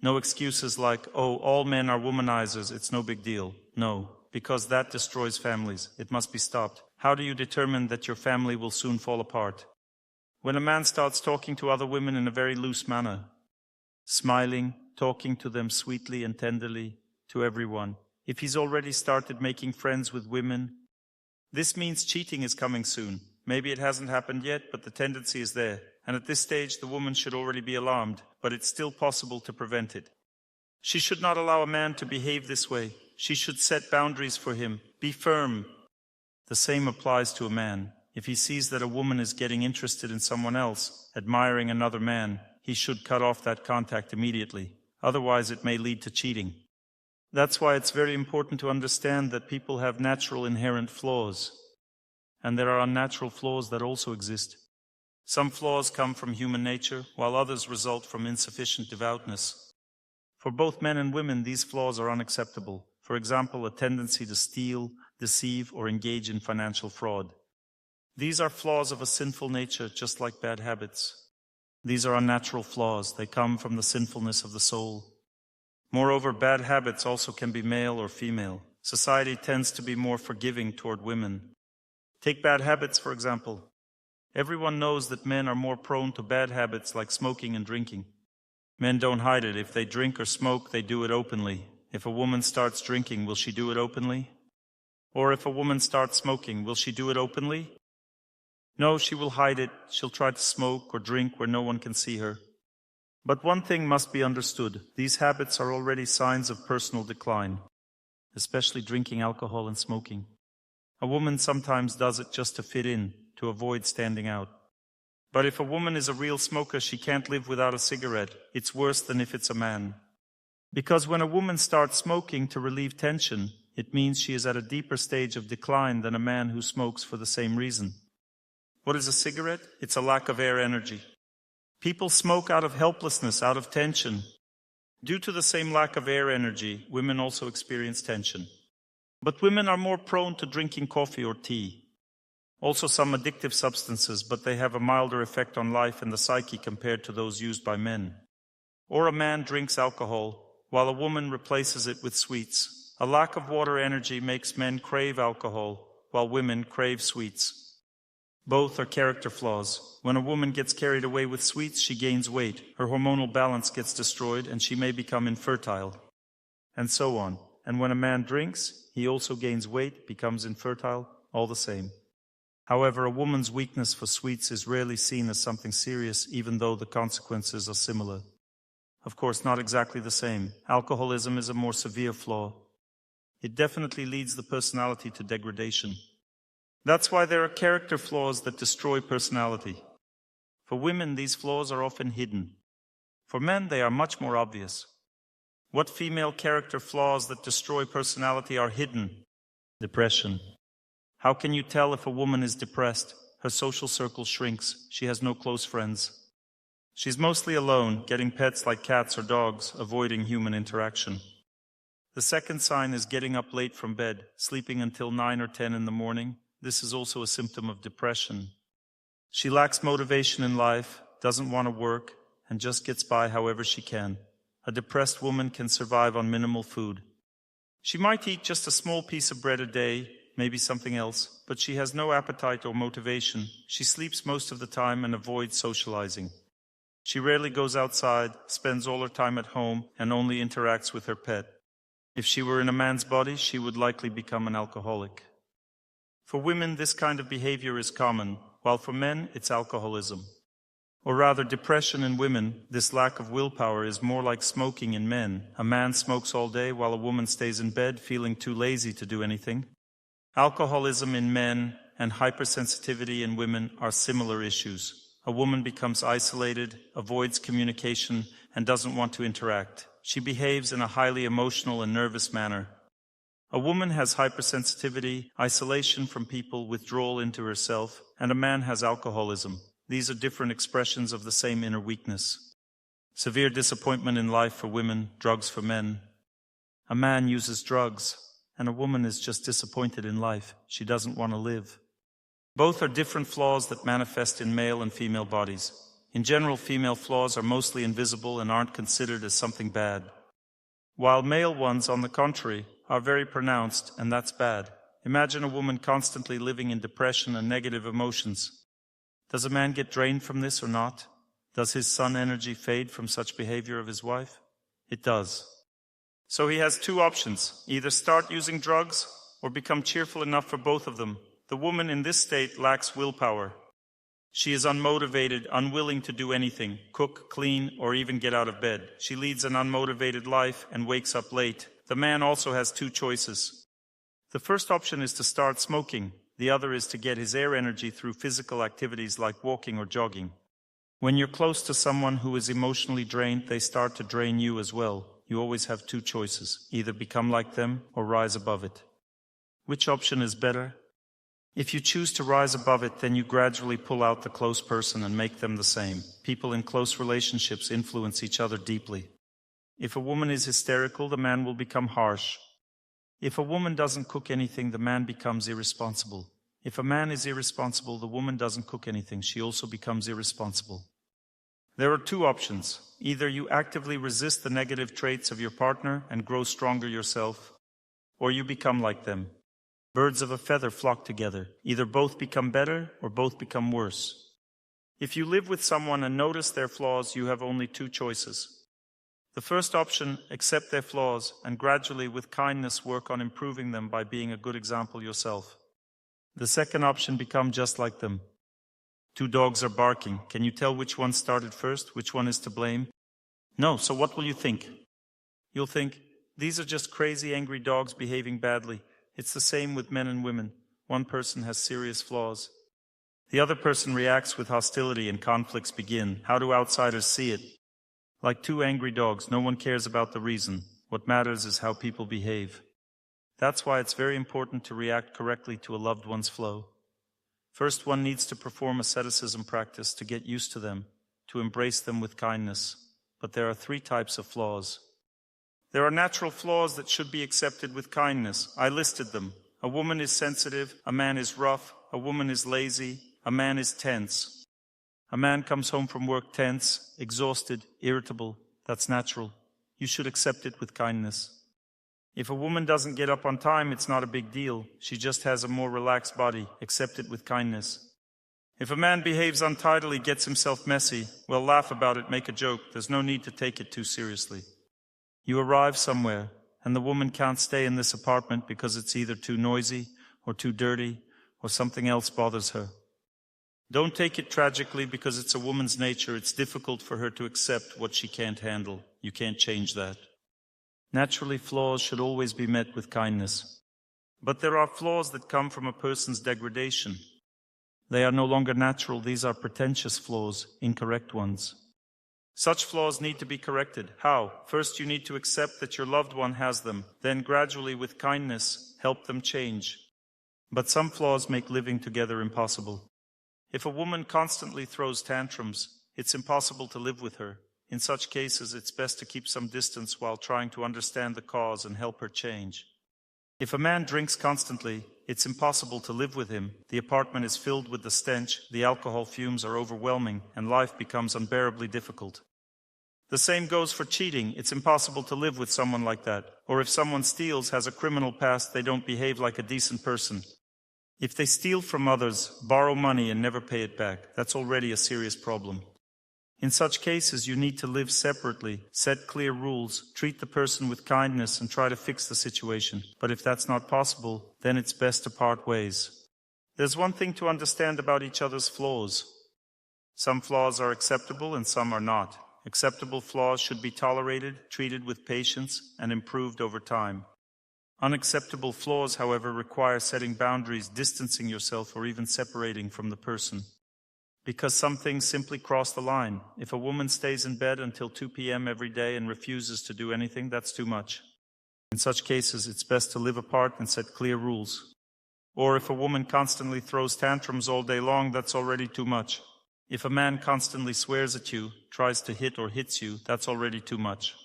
No excuses like, oh, all men are womanizers, it's no big deal. No, because that destroys families. It must be stopped. How do you determine that your family will soon fall apart? When a man starts talking to other women in a very loose manner, smiling, talking to them sweetly and tenderly, to everyone. If he's already started making friends with women, this means cheating is coming soon. Maybe it hasn't happened yet, but the tendency is there. And at this stage, the woman should already be alarmed, but it's still possible to prevent it. She should not allow a man to behave this way. She should set boundaries for him. Be firm. The same applies to a man. If he sees that a woman is getting interested in someone else, admiring another man, he should cut off that contact immediately. Otherwise, it may lead to cheating. That's why it's very important to understand that people have natural inherent flaws. And there are unnatural flaws that also exist. Some flaws come from human nature, while others result from insufficient devoutness. For both men and women, these flaws are unacceptable. For example, a tendency to steal, deceive, or engage in financial fraud. These are flaws of a sinful nature, just like bad habits. These are unnatural flaws. They come from the sinfulness of the soul. Moreover, bad habits also can be male or female. Society tends to be more forgiving toward women. Take bad habits, for example. Everyone knows that men are more prone to bad habits like smoking and drinking. Men don't hide it. If they drink or smoke, they do it openly. If a woman starts drinking, will she do it openly? Or if a woman starts smoking, will she do it openly? No, she will hide it. She'll try to smoke or drink where no one can see her. But one thing must be understood. These habits are already signs of personal decline, especially drinking alcohol and smoking. A woman sometimes does it just to fit in, to avoid standing out. But if a woman is a real smoker, she can't live without a cigarette. It's worse than if it's a man. Because when a woman starts smoking to relieve tension, it means she is at a deeper stage of decline than a man who smokes for the same reason. What is a cigarette? It's a lack of air energy. People smoke out of helplessness, out of tension. Due to the same lack of air energy, women also experience tension. But women are more prone to drinking coffee or tea. Also some addictive substances, but they have a milder effect on life and the psyche compared to those used by men. Or a man drinks alcohol, while a woman replaces it with sweets. A lack of water energy makes men crave alcohol, while women crave sweets. Both are character flaws. When a woman gets carried away with sweets, she gains weight. Her hormonal balance gets destroyed, and she may become infertile. And so on. And when a man drinks, he also gains weight, becomes infertile, all the same. However, a woman's weakness for sweets is rarely seen as something serious, even though the consequences are similar. Of course, not exactly the same. Alcoholism is a more severe flaw. It definitely leads the personality to degradation. That's why there are character flaws that destroy personality. For women, these flaws are often hidden. For men, they are much more obvious. What female character flaws that destroy personality are hidden? Depression. How can you tell if a woman is depressed? Her social circle shrinks. She has no close friends. She's mostly alone, getting pets like cats or dogs, avoiding human interaction. The second sign is getting up late from bed, sleeping until 9 or 10 in the morning. This is also a symptom of depression. She lacks motivation in life, doesn't want to work, and just gets by however she can. A depressed woman can survive on minimal food. She might eat just a small piece of bread a day, maybe something else, but she has no appetite or motivation. She sleeps most of the time and avoids socializing. She rarely goes outside, spends all her time at home, and only interacts with her pet. If she were in a man's body, she would likely become an alcoholic. For women, this kind of behavior is common, while for men, it's alcoholism. Or rather, depression in women, this lack of willpower, is more like smoking in men. A man smokes all day while a woman stays in bed feeling too lazy to do anything. Alcoholism in men and hypersensitivity in women are similar issues. A woman becomes isolated, avoids communication, and doesn't want to interact. She behaves in a highly emotional and nervous manner. A woman has hypersensitivity, isolation from people, withdrawal into herself, and a man has alcoholism. These are different expressions of the same inner weakness. Severe disappointment in life for women, drugs for men. A man uses drugs, and a woman is just disappointed in life. She doesn't want to live. Both are different flaws that manifest in male and female bodies. In general, female flaws are mostly invisible and aren't considered as something bad, while male ones, on the contrary, are very pronounced, and that's bad. Imagine a woman constantly living in depression and negative emotions. Does a man get drained from this or not? Does his sun energy fade from such behavior of his wife? It does. So he has two options: either start using drugs or become cheerful enough for both of them. The woman in this state lacks willpower. She is unmotivated, unwilling to do anything, cook, clean, or even get out of bed. She leads an unmotivated life and wakes up late. The man also has two choices. The first option is to start smoking. The other is to get his air energy through physical activities like walking or jogging. When you're close to someone who is emotionally drained, they start to drain you as well. You always have two choices: either become like them or rise above it. Which option is better? If you choose to rise above it, then you gradually pull out the close person and make them the same. People in close relationships influence each other deeply. If a woman is hysterical, the man will become harsh. If a woman doesn't cook anything, the man becomes irresponsible. If a man is irresponsible, the woman doesn't cook anything. She also becomes irresponsible. There are two options. Either you actively resist the negative traits of your partner and grow stronger yourself, or you become like them. Birds of a feather flock together. Either both become better or both become worse. If you live with someone and notice their flaws, you have only two choices. The first option, accept their flaws and gradually, with kindness, work on improving them by being a good example yourself. The second option, become just like them. Two dogs are barking. Can you tell which one started first? Which one is to blame? No, so what will you think? You'll think, these are just crazy, angry dogs behaving badly. It's the same with men and women. One person has serious flaws. The other person reacts with hostility and conflicts begin. How do outsiders see it? Like two angry dogs, no one cares about the reason. What matters is how people behave. That's why it's very important to react correctly to a loved one's flaw. First, one needs to perform asceticism practice to get used to them, to embrace them with kindness. But there are three types of flaws. There are natural flaws that should be accepted with kindness. I listed them. A woman is sensitive, a man is rough, a woman is lazy, a man is tense. A man comes home from work tense, exhausted, irritable. That's natural. You should accept it with kindness. If a woman doesn't get up on time, it's not a big deal. She just has a more relaxed body. Accept it with kindness. If a man behaves untidily, gets himself messy, well, laugh about it, make a joke. There's no need to take it too seriously. You arrive somewhere, and the woman can't stay in this apartment because it's either too noisy or too dirty or something else bothers her. Don't take it tragically because it's a woman's nature. It's difficult for her to accept what she can't handle. You can't change that. Naturally, flaws should always be met with kindness. But there are flaws that come from a person's degradation. They are no longer natural. These are pretentious flaws, incorrect ones. Such flaws need to be corrected. How? First, you need to accept that your loved one has them. Then, gradually, with kindness, help them change. But some flaws make living together impossible. If a woman constantly throws tantrums, it's impossible to live with her. In such cases, it's best to keep some distance while trying to understand the cause and help her change. If a man drinks constantly, it's impossible to live with him. The apartment is filled with the stench, the alcohol fumes are overwhelming, and life becomes unbearably difficult. The same goes for cheating. It's impossible to live with someone like that. Or if someone steals, has a criminal past, they don't behave like a decent person. If they steal from others, borrow money and never pay it back, that's already a serious problem. In such cases, you need to live separately, set clear rules, treat the person with kindness and try to fix the situation. But if that's not possible, then it's best to part ways. There's one thing to understand about each other's flaws. Some flaws are acceptable and some are not. Acceptable flaws should be tolerated, treated with patience, and improved over time. Unacceptable flaws, however, require setting boundaries, distancing yourself, or even separating from the person. Because some things simply cross the line. If a woman stays in bed until 2 p.m. every day and refuses to do anything, that's too much. In such cases, it's best to live apart and set clear rules. Or if a woman constantly throws tantrums all day long, that's already too much. If a man constantly swears at you, tries to hit or hits you, that's already too much.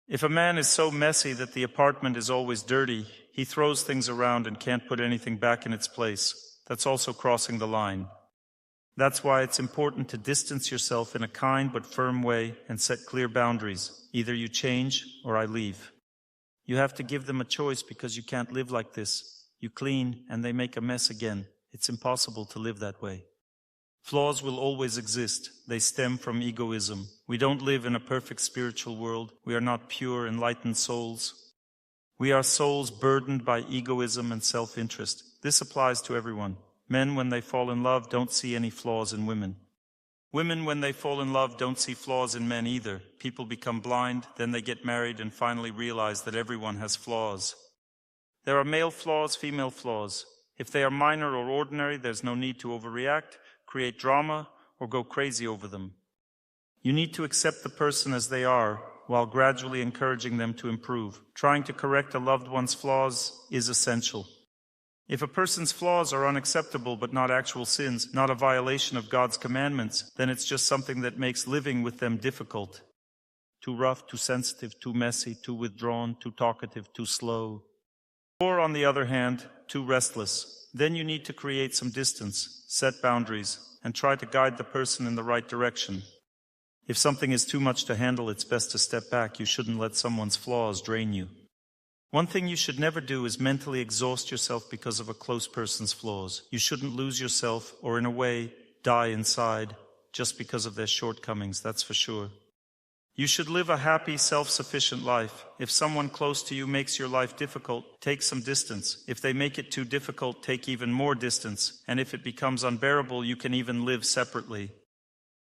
If a man is so messy that the apartment is always dirty, he throws things around and can't put anything back in its place, that's also crossing the line. That's why it's important to distance yourself in a kind but firm way and set clear boundaries. Either you change or I leave. You have to give them a choice because you can't live like this. You clean and they make a mess again. It's impossible to live that way. Flaws will always exist. They stem from egoism. We don't live in a perfect spiritual world. We are not pure, enlightened souls. We are souls burdened by egoism and self-interest. This applies to everyone. Men, when they fall in love, don't see any flaws in women. Women, when they fall in love, don't see flaws in men either. People become blind, then they get married and finally realize that everyone has flaws. There are male flaws, female flaws. If they are minor or ordinary, there's no need to overreact, create drama, or go crazy over them. You need to accept the person as they are, while gradually encouraging them to improve. Trying to correct a loved one's flaws is essential. If a person's flaws are unacceptable but not actual sins, not a violation of God's commandments, then it's just something that makes living with them difficult. Too rough, too sensitive, too messy, too withdrawn, too talkative, too slow. Or, on the other hand, too restless. Then you need to create some distance, set boundaries, and try to guide the person in the right direction. If something is too much to handle, it's best to step back. You shouldn't let someone's flaws drain you. One thing you should never do is mentally exhaust yourself because of a close person's flaws. You shouldn't lose yourself or, in a way, die inside just because of their shortcomings, that's for sure. You should live a happy, self-sufficient life. If someone close to you makes your life difficult, take some distance. If they make it too difficult, take even more distance. And if it becomes unbearable, you can even live separately.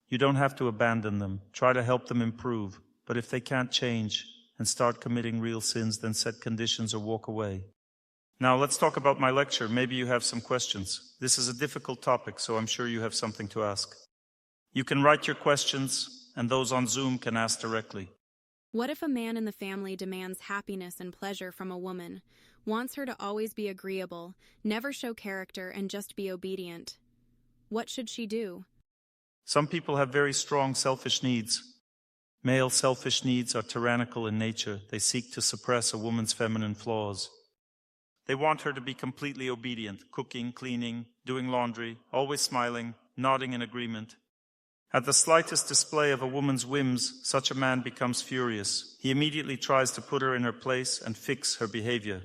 You don't have to abandon them. Try to help them improve. But if they can't change and start committing real sins, then set conditions or walk away. Now let's talk about my lecture. Maybe you have some questions. This is a difficult topic, so I'm sure you have something to ask. You can write your questions, and those on Zoom can ask directly. What if a man in the family demands happiness and pleasure from a woman, wants her to always be agreeable, never show character, and just be obedient? What should she do? Some people have very strong selfish needs. Male selfish needs are tyrannical in nature. They seek to suppress a woman's feminine flaws. They want her to be completely obedient, cooking, cleaning, doing laundry, always smiling, nodding in agreement. At the slightest display of a woman's whims, such a man becomes furious. He immediately tries to put her in her place and fix her behavior.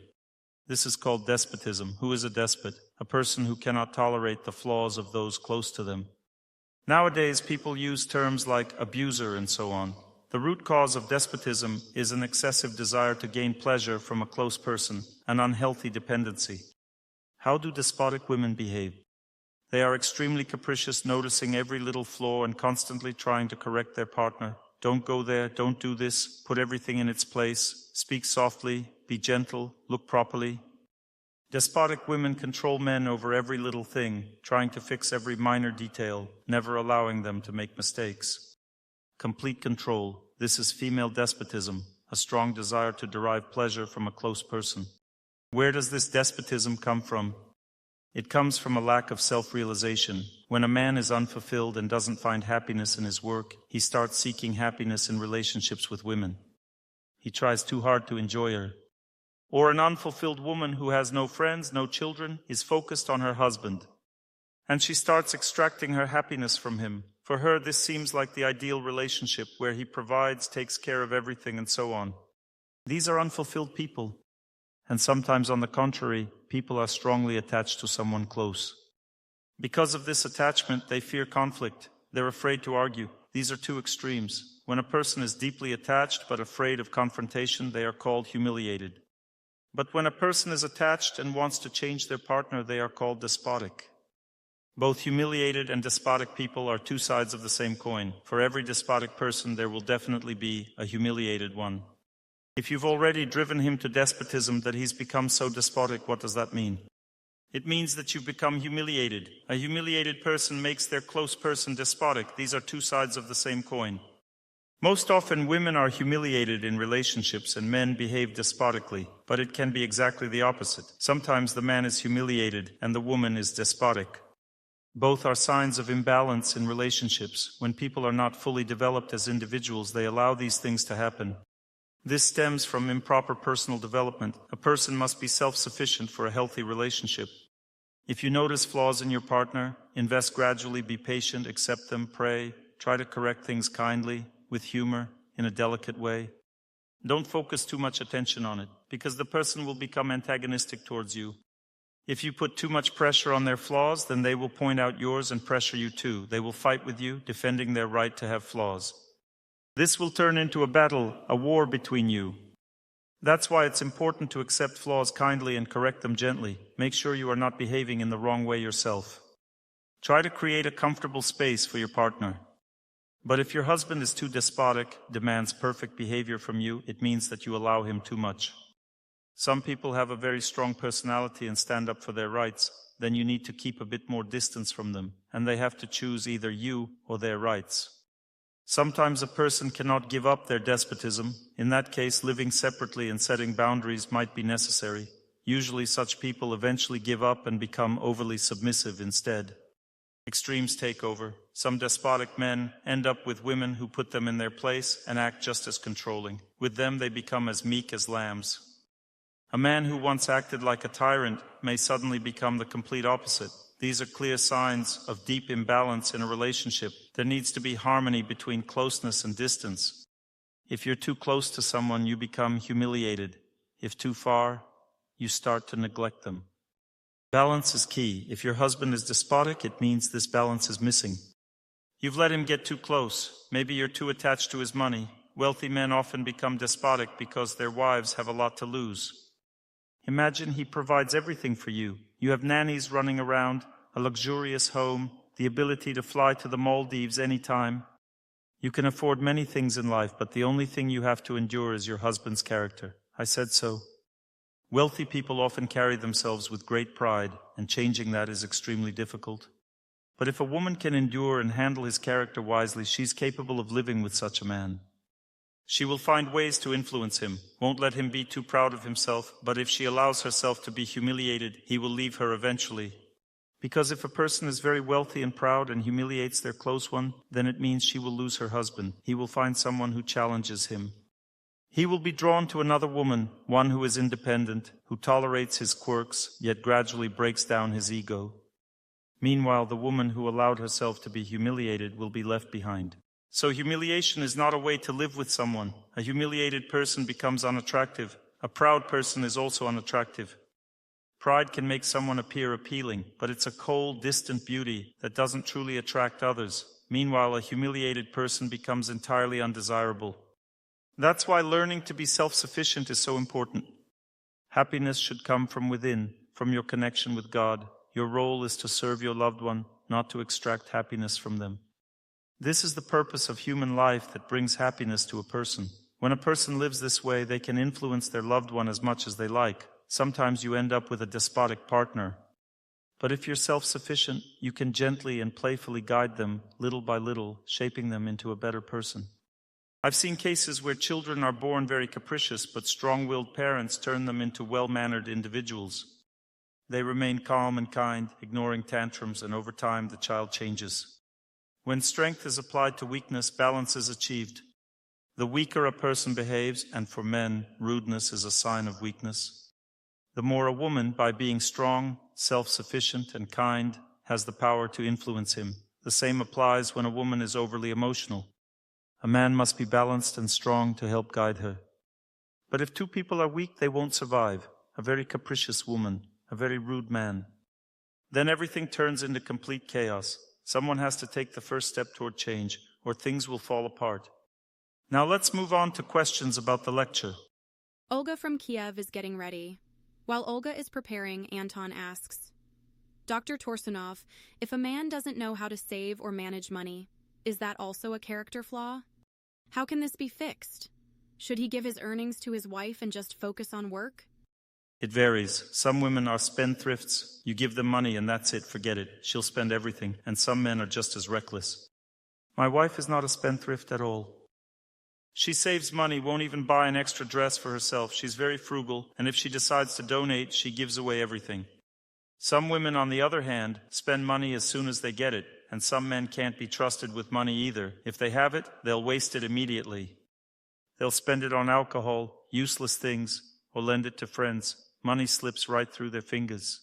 This is called despotism. Who is a despot? A person who cannot tolerate the flaws of those close to them. Nowadays, people use terms like abuser and so on. The root cause of despotism is an excessive desire to gain pleasure from a close person, an unhealthy dependency. How do despotic women behave? They are extremely capricious, noticing every little flaw and constantly trying to correct their partner. Don't go there, don't do this, put everything in its place, speak softly, be gentle, look properly. Despotic women control men over every little thing, trying to fix every minor detail, never allowing them to make mistakes. Complete control. This is female despotism, a strong desire to derive pleasure from a close person. Where does this despotism come from? It comes from a lack of self-realization. When a man is unfulfilled and doesn't find happiness in his work, he starts seeking happiness in relationships with women. He tries too hard to enjoy her. Or an unfulfilled woman who has no friends, no children, is focused on her husband. And she starts extracting her happiness from him. For her, this seems like the ideal relationship where he provides, takes care of everything, and so on. These are unfulfilled people. And sometimes, on the contrary, people are strongly attached to someone close. Because of this attachment, they fear conflict. They're afraid to argue. These are two extremes. When a person is deeply attached but afraid of confrontation, they are called humiliated. But when a person is attached and wants to change their partner, they are called despotic. Both humiliated and despotic people are two sides of the same coin. For every despotic person, there will definitely be a humiliated one. If you've already driven him to despotism that he's become so despotic, what does that mean? It means that you've become humiliated. A humiliated person makes their close person despotic. These are two sides of the same coin. Most often, women are humiliated in relationships and men behave despotically, but it can be exactly the opposite. Sometimes the man is humiliated and the woman is despotic. Both are signs of imbalance in relationships. When people are not fully developed as individuals, they allow these things to happen. This stems from improper personal development. A person must be self-sufficient for a healthy relationship. If you notice flaws in your partner, invest gradually, be patient, accept them, pray, try to correct things kindly, with humor, in a delicate way. Don't focus too much attention on it, because the person will become antagonistic towards you. If you put too much pressure on their flaws, then they will point out yours and pressure you too. They will fight with you, defending their right to have flaws. This will turn into a battle, a war between you. That's why it's important to accept flaws kindly and correct them gently. Make sure you are not behaving in the wrong way yourself. Try to create a comfortable space for your partner. But if your husband is too despotic, demands perfect behavior from you, it means that you allow him too much. Some people have a very strong personality and stand up for their rights. Then you need to keep a bit more distance from them, and they have to choose either you or their rights. Sometimes a person cannot give up their despotism. In that case, living separately and setting boundaries might be necessary. Usually such people eventually give up and become overly submissive instead. Extremes take over. Some despotic men end up with women who put them in their place and act just as controlling. With them they become as meek as lambs. A man who once acted like a tyrant may suddenly become the complete opposite. These are clear signs of deep imbalance in a relationship. There needs to be harmony between closeness and distance. If you're too close to someone, you become humiliated. If too far, you start to neglect them. Balance is key. If your husband is despotic, it means this balance is missing. You've let him get too close. Maybe you're too attached to his money. Wealthy men often become despotic because their wives have a lot to lose. Imagine he provides everything for you. You have nannies running around, a luxurious home, the ability to fly to the Maldives anytime. You can afford many things in life, but the only thing you have to endure is your husband's character. I said so. Wealthy people often carry themselves with great pride, and changing that is extremely difficult. But if a woman can endure and handle his character wisely, she's capable of living with such a man. She will find ways to influence him, won't let him be too proud of himself, but if she allows herself to be humiliated, he will leave her eventually. Because if a person is very wealthy and proud and humiliates their close one, then it means she will lose her husband. He will find someone who challenges him. He will be drawn to another woman, one who is independent, who tolerates his quirks, yet gradually breaks down his ego. Meanwhile, the woman who allowed herself to be humiliated will be left behind. So humiliation is not a way to live with someone. A humiliated person becomes unattractive. A proud person is also unattractive. Pride can make someone appear appealing, but it's a cold, distant beauty that doesn't truly attract others. Meanwhile, a humiliated person becomes entirely undesirable. That's why learning to be self-sufficient is so important. Happiness should come from within, from your connection with God. Your role is to serve your loved one, not to extract happiness from them. This is the purpose of human life that brings happiness to a person. When a person lives this way, they can influence their loved one as much as they like. Sometimes you end up with a despotic partner. But if you're self-sufficient, you can gently and playfully guide them, little by little, shaping them into a better person. I've seen cases where children are born very capricious, but strong-willed parents turn them into well-mannered individuals. They remain calm and kind, ignoring tantrums, and over time the child changes. When strength is applied to weakness, balance is achieved. The weaker a person behaves, and for men, rudeness is a sign of weakness. The more a woman, by being strong, self-sufficient, and kind, has the power to influence him. The same applies when a woman is overly emotional. A man must be balanced and strong to help guide her. But if two people are weak, they won't survive. A very capricious woman, a very rude man. Then everything turns into complete chaos. Someone has to take the first step toward change, or things will fall apart. Now let's move on to questions about the lecture. Olga from Kiev is getting ready. While Olga is preparing, Anton asks, Dr. Torsunov, if a man doesn't know how to save or manage money, is that also a character flaw? How can this be fixed? Should he give his earnings to his wife and just focus on work? It varies. Some women are spendthrifts. You give them money and that's it, forget it. She'll spend everything. And some men are just as reckless. My wife is not a spendthrift at all. She saves money, won't even buy an extra dress for herself. She's very frugal, and if she decides to donate, she gives away everything. Some women, on the other hand, spend money as soon as they get it, and some men can't be trusted with money either. If they have it, they'll waste it immediately. They'll spend it on alcohol, useless things, or lend it to friends. Money slips right through their fingers.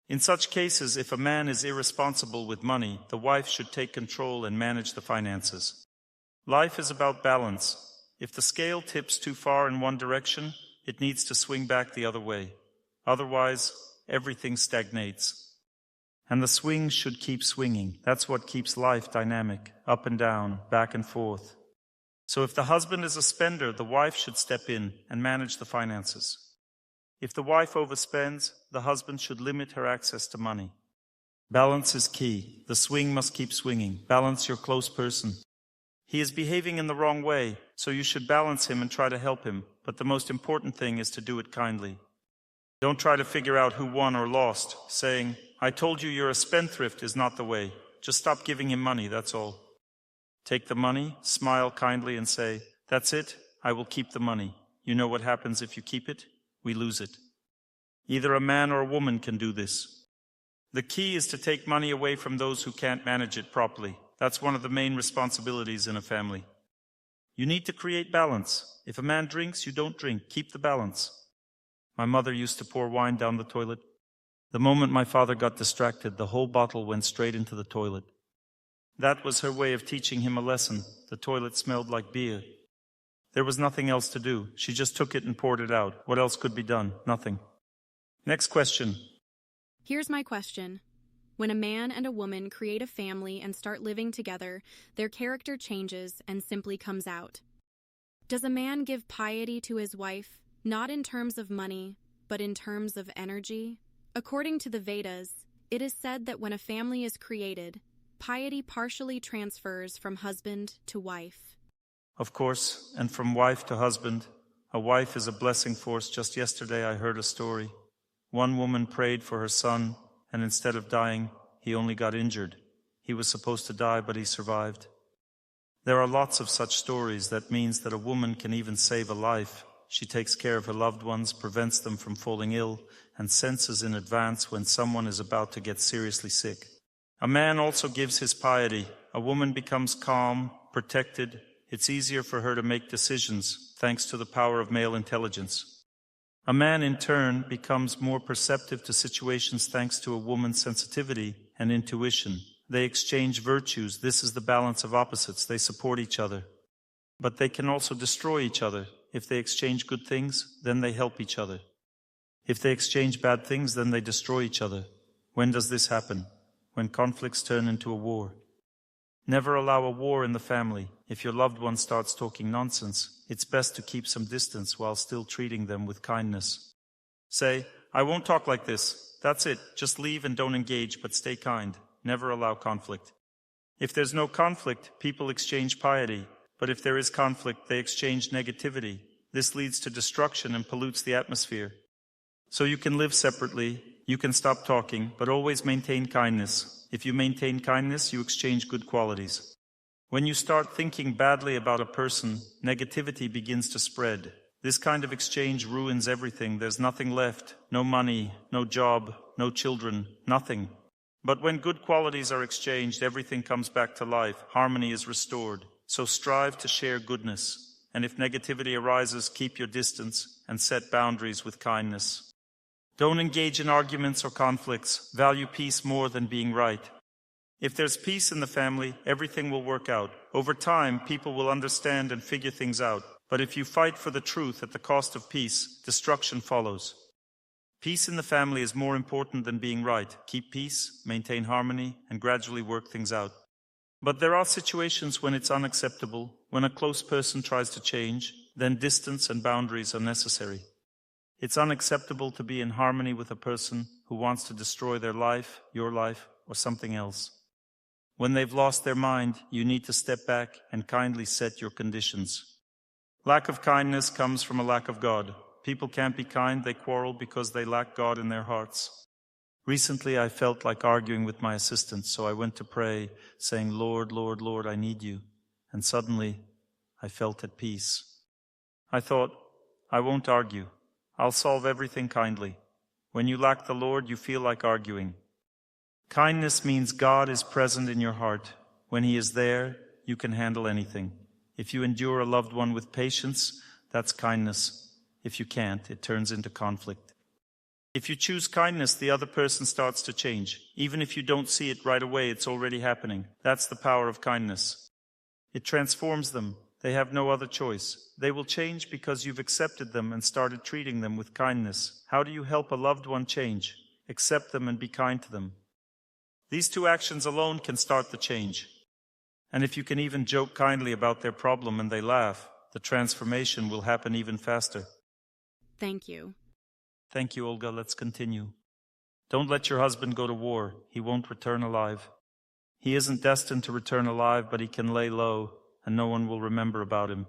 In such cases, if a man is irresponsible with money, the wife should take control and manage the finances. Life is about balance. If the scale tips too far in one direction, it needs to swing back the other way. Otherwise, everything stagnates. And the swing should keep swinging. That's what keeps life dynamic, up and down, back and forth. So if the husband is a spender, the wife should step in and manage the finances. If the wife overspends, the husband should limit her access to money. Balance is key. The swing must keep swinging. Balance your close person. He is behaving in the wrong way, so you should balance him and try to help him, but the most important thing is to do it kindly. Don't try to figure out who won or lost. Saying, I told you you're a spendthrift is not the way. Just stop giving him money, that's all. Take the money, smile kindly and say, that's it, I will keep the money. You know what happens if you keep it? We lose it. Either a man or a woman can do this. The key is to take money away from those who can't manage it properly. That's one of the main responsibilities in a family. You need to create balance. If a man drinks, you don't drink. Keep the balance. My mother used to pour wine down the toilet. The moment my father got distracted, the whole bottle went straight into the toilet. That was her way of teaching him a lesson. The toilet smelled like beer. There was nothing else to do. She just took it and poured it out. What else could be done? Nothing. Next question. Here's my question. When a man and a woman create a family and start living together, their character changes and simply comes out. Does a man give piety to his wife, not in terms of money, but in terms of energy? According to the Vedas, it is said that when a family is created, piety partially transfers from husband to wife. Of course, and from wife to husband. A wife is a blessing force. Just yesterday I heard a story. One woman prayed for her son, and instead of dying, he only got injured. He was supposed to die, but he survived. There are lots of such stories. That means that a woman can even save a life. She takes care of her loved ones, prevents them from falling ill, and senses in advance when someone is about to get seriously sick. A man also gives his piety. A woman becomes calm, protected. It's easier for her to make decisions, thanks to the power of male intelligence. A man, in turn, becomes more perceptive to situations thanks to a woman's sensitivity and intuition. They exchange virtues. This is the balance of opposites. They support each other. But they can also destroy each other. If they exchange good things, then they help each other. If they exchange bad things, then they destroy each other. When does this happen? When conflicts turn into a war. Never allow a war in the family. If your loved one starts talking nonsense, it's best to keep some distance while still treating them with kindness. Say, I won't talk like this. That's it. Just leave and don't engage, but stay kind. Never allow conflict. If there's no conflict, people exchange piety. But if there is conflict, they exchange negativity. This leads to destruction and pollutes the atmosphere. So you can live separately, you can stop talking, but always maintain kindness. If you maintain kindness, you exchange good qualities. When you start thinking badly about a person, negativity begins to spread. This kind of exchange ruins everything. There's nothing left. No money, no job, no children, nothing. But when good qualities are exchanged, everything comes back to life. Harmony is restored. So strive to share goodness. And if negativity arises, keep your distance and set boundaries with kindness. Don't engage in arguments or conflicts. Value peace more than being right. If there's peace in the family, everything will work out. Over time, people will understand and figure things out. But if you fight for the truth at the cost of peace, destruction follows. Peace in the family is more important than being right. Keep peace, maintain harmony, and gradually work things out. But there are situations when it's unacceptable. When a close person tries to change, then distance and boundaries are necessary. It's unacceptable to be in harmony with a person who wants to destroy their life, your life, or something else. When they've lost their mind, you need to step back and kindly set your conditions. Lack of kindness comes from a lack of God. People can't be kind, they quarrel because they lack God in their hearts. Recently, I felt like arguing with my assistant, so I went to pray, saying, Lord, Lord, Lord, I need you. And suddenly, I felt at peace. I thought, I won't argue. I'll solve everything kindly. When you lack the Lord, you feel like arguing. Kindness means God is present in your heart. When He is there, you can handle anything. If you endure a loved one with patience, that's kindness. If you can't, it turns into conflict. If you choose kindness, the other person starts to change. Even if you don't see it right away, it's already happening. That's the power of kindness. It transforms them. They have no other choice. They will change because you've accepted them and started treating them with kindness. How do you help a loved one change? Accept them and be kind to them. These two actions alone can start the change. And if you can even joke kindly about their problem and they laugh, the transformation will happen even faster. Thank you. Thank you, Olga. Let's continue. Don't let your husband go to war. He won't return alive. He isn't destined to return alive, but he can lay low, and no one will remember about him.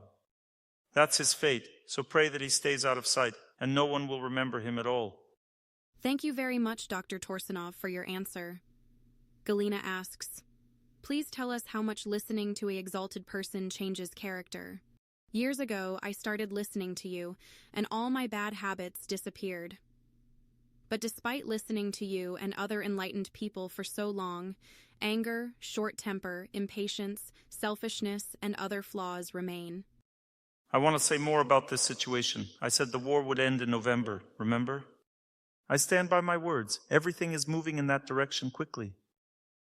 That's his fate, so pray that he stays out of sight, and no one will remember him at all. Thank you very much, Dr. Torsunov, for your answer. Galina asks, please tell us how much listening to an exalted person changes character. Years ago, I started listening to you, and all my bad habits disappeared. But despite listening to you and other enlightened people for so long, anger, short temper, impatience, selfishness, and other flaws remain. I want to say more about this situation. I said the war would end in November, remember? I stand by my words. Everything is moving in that direction quickly.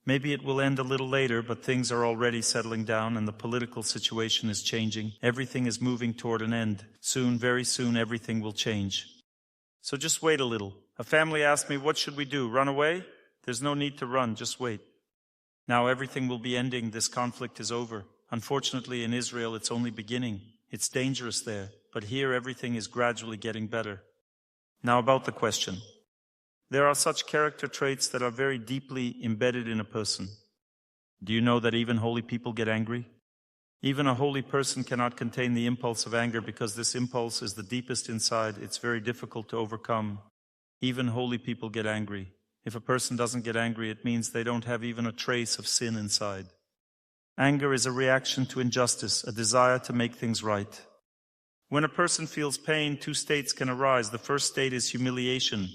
Maybe it will end a little later, but things are already settling down and the political situation is changing. Everything is moving toward an end. Soon, very soon, everything will change. So just wait a little. A family asked me, what should we do? Run away? There's no need to run, just wait. Now everything will be ending. This conflict is over. Unfortunately, in Israel, it's only beginning. It's dangerous there, but here everything is gradually getting better. Now about the question. There are such character traits that are very deeply embedded in a person. Do you know that even holy people get angry? Even a holy person cannot contain the impulse of anger because this impulse is the deepest inside. It's very difficult to overcome. Even holy people get angry. If a person doesn't get angry, it means they don't have even a trace of sin inside. Anger is a reaction to injustice, a desire to make things right. When a person feels pain, two states can arise. The first state is humiliation.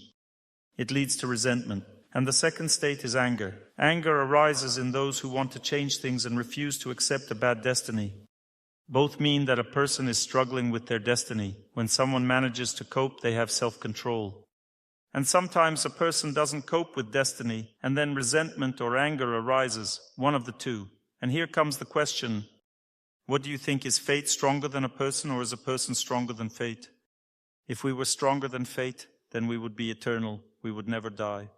It leads to resentment. And the second state is anger. Anger arises in those who want to change things and refuse to accept a bad destiny. Both mean that a person is struggling with their destiny. When someone manages to cope, they have self-control. And sometimes a person doesn't cope with destiny, and then resentment or anger arises, one of the two. And here comes the question, what do you think, is fate stronger than a person, or is a person stronger than fate? If we were stronger than fate, then we would be eternal. We would never die.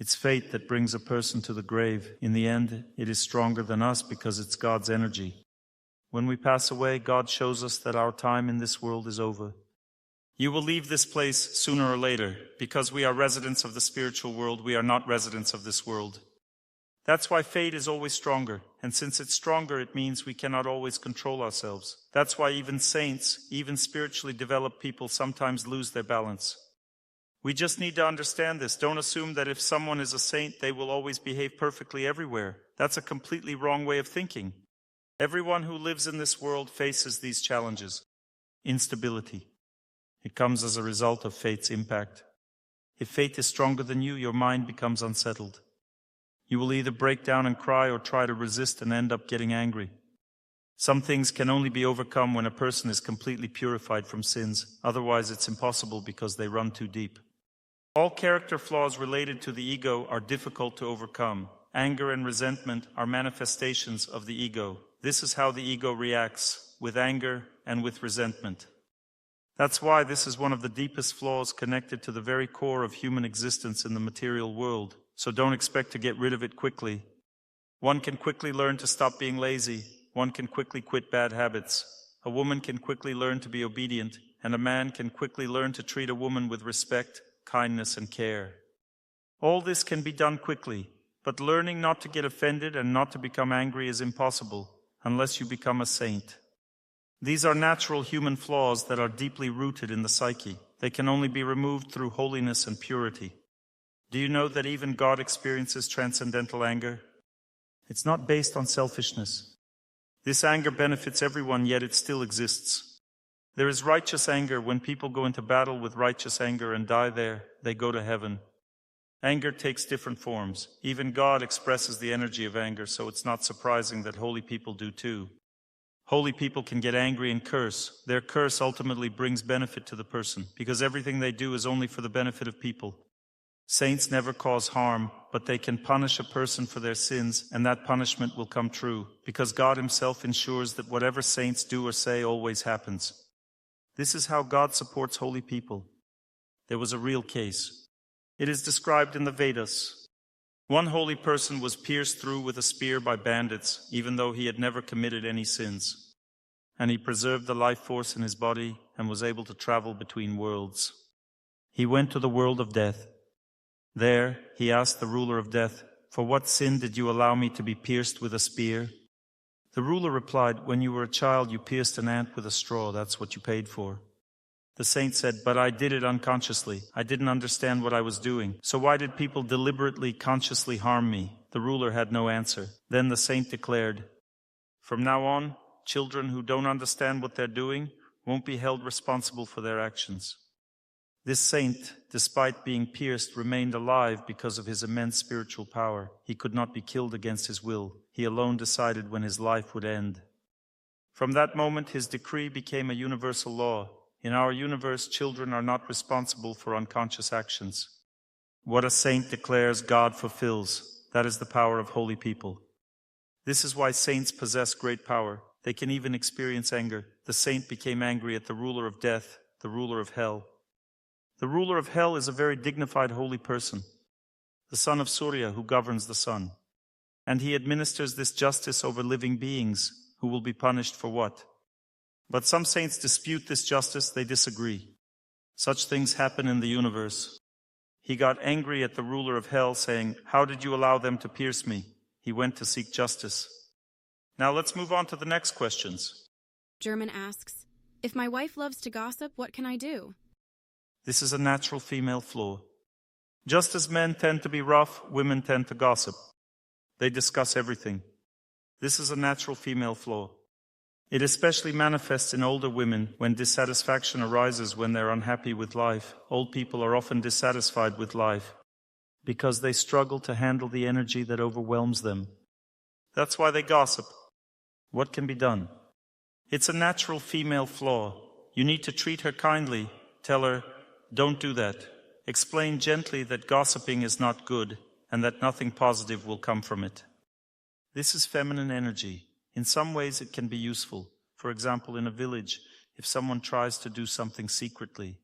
It's fate that brings a person to the grave. In the end, it is stronger than us because it's God's energy. When we pass away, God shows us that our time in this world is over. You will leave this place sooner or later. Because we are residents of the spiritual world, we are not residents of this world. That's why fate is always stronger. And since it's stronger, it means we cannot always control ourselves. That's why even saints, even spiritually developed people sometimes lose their balance. We just need to understand this. Don't assume that if someone is a saint, they will always behave perfectly everywhere. That's a completely wrong way of thinking. Everyone who lives in this world faces these challenges. Instability, It comes as a result of fate's impact. If fate is stronger than you, your mind becomes unsettled. You will either break down and cry or try to resist and end up getting angry. Some things can only be overcome when a person is completely purified from sins. Otherwise, it's impossible because they run too deep. All character flaws related to the ego are difficult to overcome. Anger and resentment are manifestations of the ego. This is how the ego reacts, with anger and with resentment. That's why this is one of the deepest flaws connected to the very core of human existence in the material world. So don't expect to get rid of it quickly. One can quickly learn to stop being lazy. One can quickly quit bad habits. A woman can quickly learn to be obedient, and a man can quickly learn to treat a woman with respect, kindness, and care. All this can be done quickly, but learning not to get offended and not to become angry is impossible unless you become a saint. These are natural human flaws that are deeply rooted in the psyche. They can only be removed through holiness and purity. Do you know that even God experiences transcendental anger? It's not based on selfishness. This anger benefits everyone, yet it still exists. There is righteous anger. When people go into battle with righteous anger and die there, they go to heaven. Anger takes different forms. Even God expresses the energy of anger, so it's not surprising that holy people do too. Holy people can get angry and curse. Their curse ultimately brings benefit to the person, because everything they do is only for the benefit of people. Saints never cause harm, but they can punish a person for their sins, and that punishment will come true, because God Himself ensures that whatever saints do or say always happens. This is how God supports holy people. There was a real case. It is described in the Vedas. One holy person was pierced through with a spear by bandits, even though he had never committed any sins. And he preserved the life force in his body and was able to travel between worlds. He went to the world of death. There, he asked the ruler of death, "For what sin did you allow me to be pierced with a spear?" The ruler replied, "When you were a child, you pierced an ant with a straw. That's what you paid for." The saint said, "But I did it unconsciously. I didn't understand what I was doing. So why did people deliberately, consciously harm me?" The ruler had no answer. Then the saint declared, "From now on, children who don't understand what they're doing won't be held responsible for their actions." This saint, despite being pierced, remained alive because of his immense spiritual power. He could not be killed against his will. He alone decided when his life would end. From that moment, his decree became a universal law. In our universe, children are not responsible for unconscious actions. What a saint declares, God fulfills. That is the power of holy people. This is why saints possess great power. They can even experience anger. The saint became angry at the ruler of death, the ruler of hell. The ruler of hell is a very dignified holy person, the son of Surya who governs the sun. And he administers this justice over living beings who will be punished for what? But some saints dispute this justice, they disagree. Such things happen in the universe. He got angry at the ruler of hell, saying, "How did you allow them to pierce me?" He went to seek justice. Now let's move on to the next questions. German asks, "If my wife loves to gossip, what can I do?" This is a natural female flaw. Just as men tend to be rough, women tend to gossip. They discuss everything. This is a natural female flaw. It especially manifests in older women when dissatisfaction arises when they're unhappy with life. Old people are often dissatisfied with life because they struggle to handle the energy that overwhelms them. That's why they gossip. What can be done? It's a natural female flaw. You need to treat her kindly. Tell her, "Don't do that." Explain gently that gossiping is not good and that nothing positive will come from it. This is feminine energy. In some ways it can be useful. For example, in a village, if someone tries to do something secretly,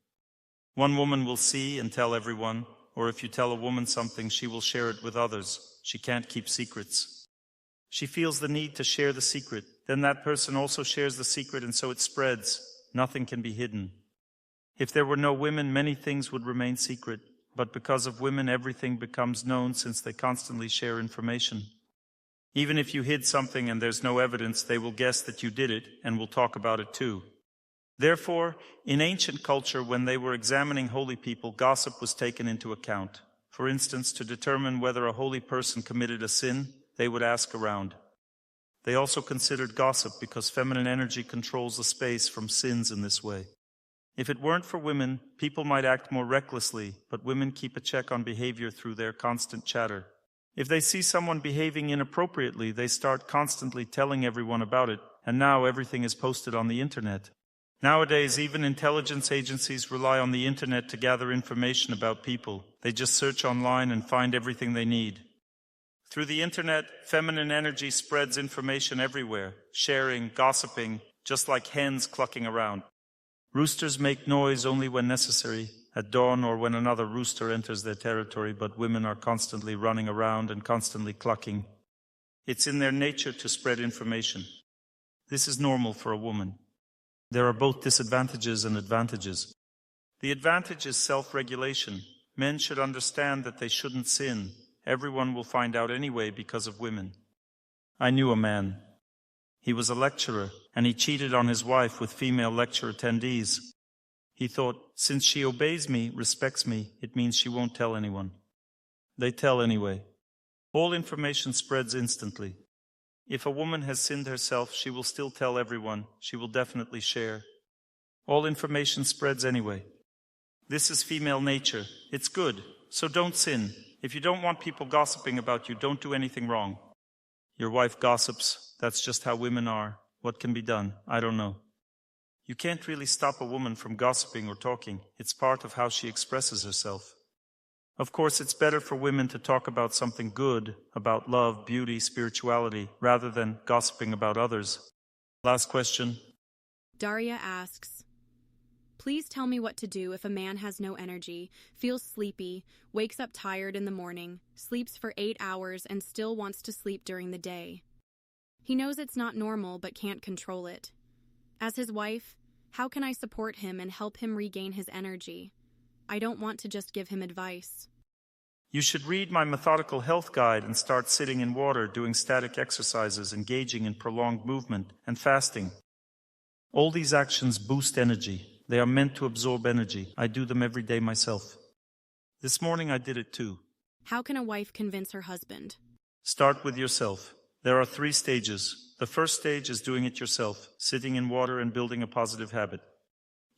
one woman will see and tell everyone, or if you tell a woman something, she will share it with others. She can't keep secrets. She feels the need to share the secret. Then that person also shares the secret, and so it spreads. Nothing can be hidden. If there were no women, many things would remain secret. But because of women, everything becomes known since they constantly share information. Even if you hid something and there's no evidence, they will guess that you did it and will talk about it too. Therefore, in ancient culture, when they were examining holy people, gossip was taken into account. For instance, to determine whether a holy person committed a sin, they would ask around. They also considered gossip because feminine energy controls the space from sins in this way. If it weren't for women, people might act more recklessly, but women keep a check on behavior through their constant chatter. If they see someone behaving inappropriately, they start constantly telling everyone about it, and now everything is posted on the internet. Nowadays, even intelligence agencies rely on the internet to gather information about people. They just search online and find everything they need. Through the internet, feminine energy spreads information everywhere, sharing, gossiping, just like hens clucking around. Roosters make noise only when necessary, at dawn or when another rooster enters their territory, but women are constantly running around and constantly clucking. It's in their nature to spread information. This is normal for a woman. There are both disadvantages and advantages. The advantage is self-regulation. Men should understand that they shouldn't sin. Everyone will find out anyway because of women. I knew a man. He was a lecturer, and he cheated on his wife with female lecture attendees. He thought, since she obeys me, respects me, it means she won't tell anyone. They tell anyway. All information spreads instantly. If a woman has sinned herself, she will still tell everyone. She will definitely share. All information spreads anyway. This is female nature. It's good, so don't sin. If you don't want people gossiping about you, don't do anything wrong. Your wife gossips. That's just how women are. What can be done? I don't know. You can't really stop a woman from gossiping or talking. It's part of how she expresses herself. Of course, it's better for women to talk about something good, about love, beauty, spirituality, rather than gossiping about others. Last question. Daria asks, please tell me what to do if a man has no energy, feels sleepy, wakes up tired in the morning, sleeps for 8 hours, and still wants to sleep during the day. He knows it's not normal but can't control it. As his wife, how can I support him and help him regain his energy? I don't want to just give him advice. You should read my methodical health guide and start sitting in water, doing static exercises, engaging in prolonged movement, and fasting. All these actions boost energy. They are meant to absorb energy. I do them every day myself. This morning I did it too. How can a wife convince her husband? Start with yourself. There are 3 stages. The first stage is doing it yourself, sitting in water and building a positive habit.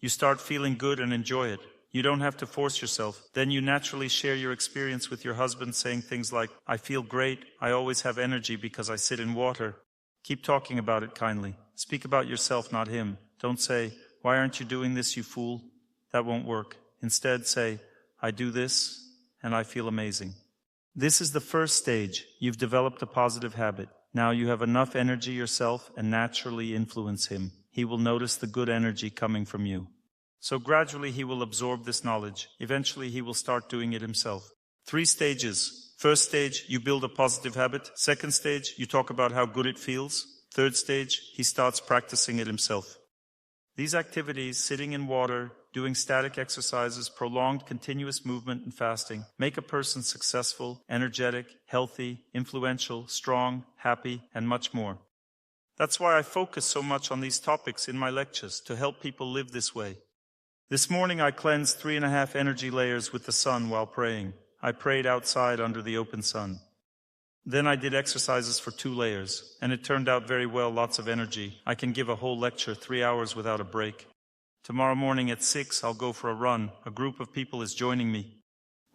You start feeling good and enjoy it. You don't have to force yourself. Then you naturally share your experience with your husband, saying things like, I feel great, I always have energy because I sit in water. Keep talking about it kindly. Speak about yourself, not him. Don't say, why aren't you doing this, you fool? That won't work. Instead, say, I do this, and I feel amazing. This is the first stage. You've developed a positive habit. Now you have enough energy yourself and naturally influence him. He will notice the good energy coming from you. So gradually he will absorb this knowledge. Eventually he will start doing it himself. 3 stages. First stage, you build a positive habit. Second stage, you talk about how good it feels. Third stage, he starts practicing it himself. These activities, sitting in water, doing static exercises, prolonged continuous movement and fasting, make a person successful, energetic, healthy, influential, strong, happy, and much more. That's why I focus so much on these topics in my lectures, to help people live this way. This morning I cleansed 3.5 energy layers with the sun while praying. I prayed outside under the open sun. Then I did exercises for 2 layers, and it turned out very well, lots of energy. I can give a whole lecture 3 hours without a break. Tomorrow morning at 6, I'll go for a run. A group of people is joining me.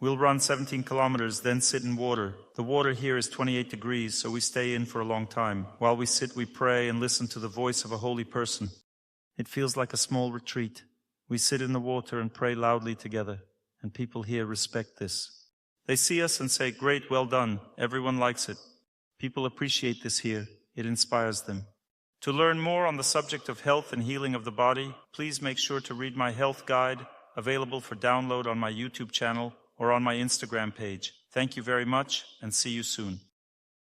We'll run 17 kilometers, then sit in water. The water here is 28 degrees, so we stay in for a long time. While we sit, we pray and listen to the voice of a holy person. It feels like a small retreat. We sit in the water and pray loudly together, and people here respect this. They see us and say, great, well done. Everyone likes it. People appreciate this here. It inspires them. To learn more on the subject of health and healing of the body, please make sure to read my health guide, available for download on my YouTube channel or on my Instagram page. Thank you very much, and see you soon.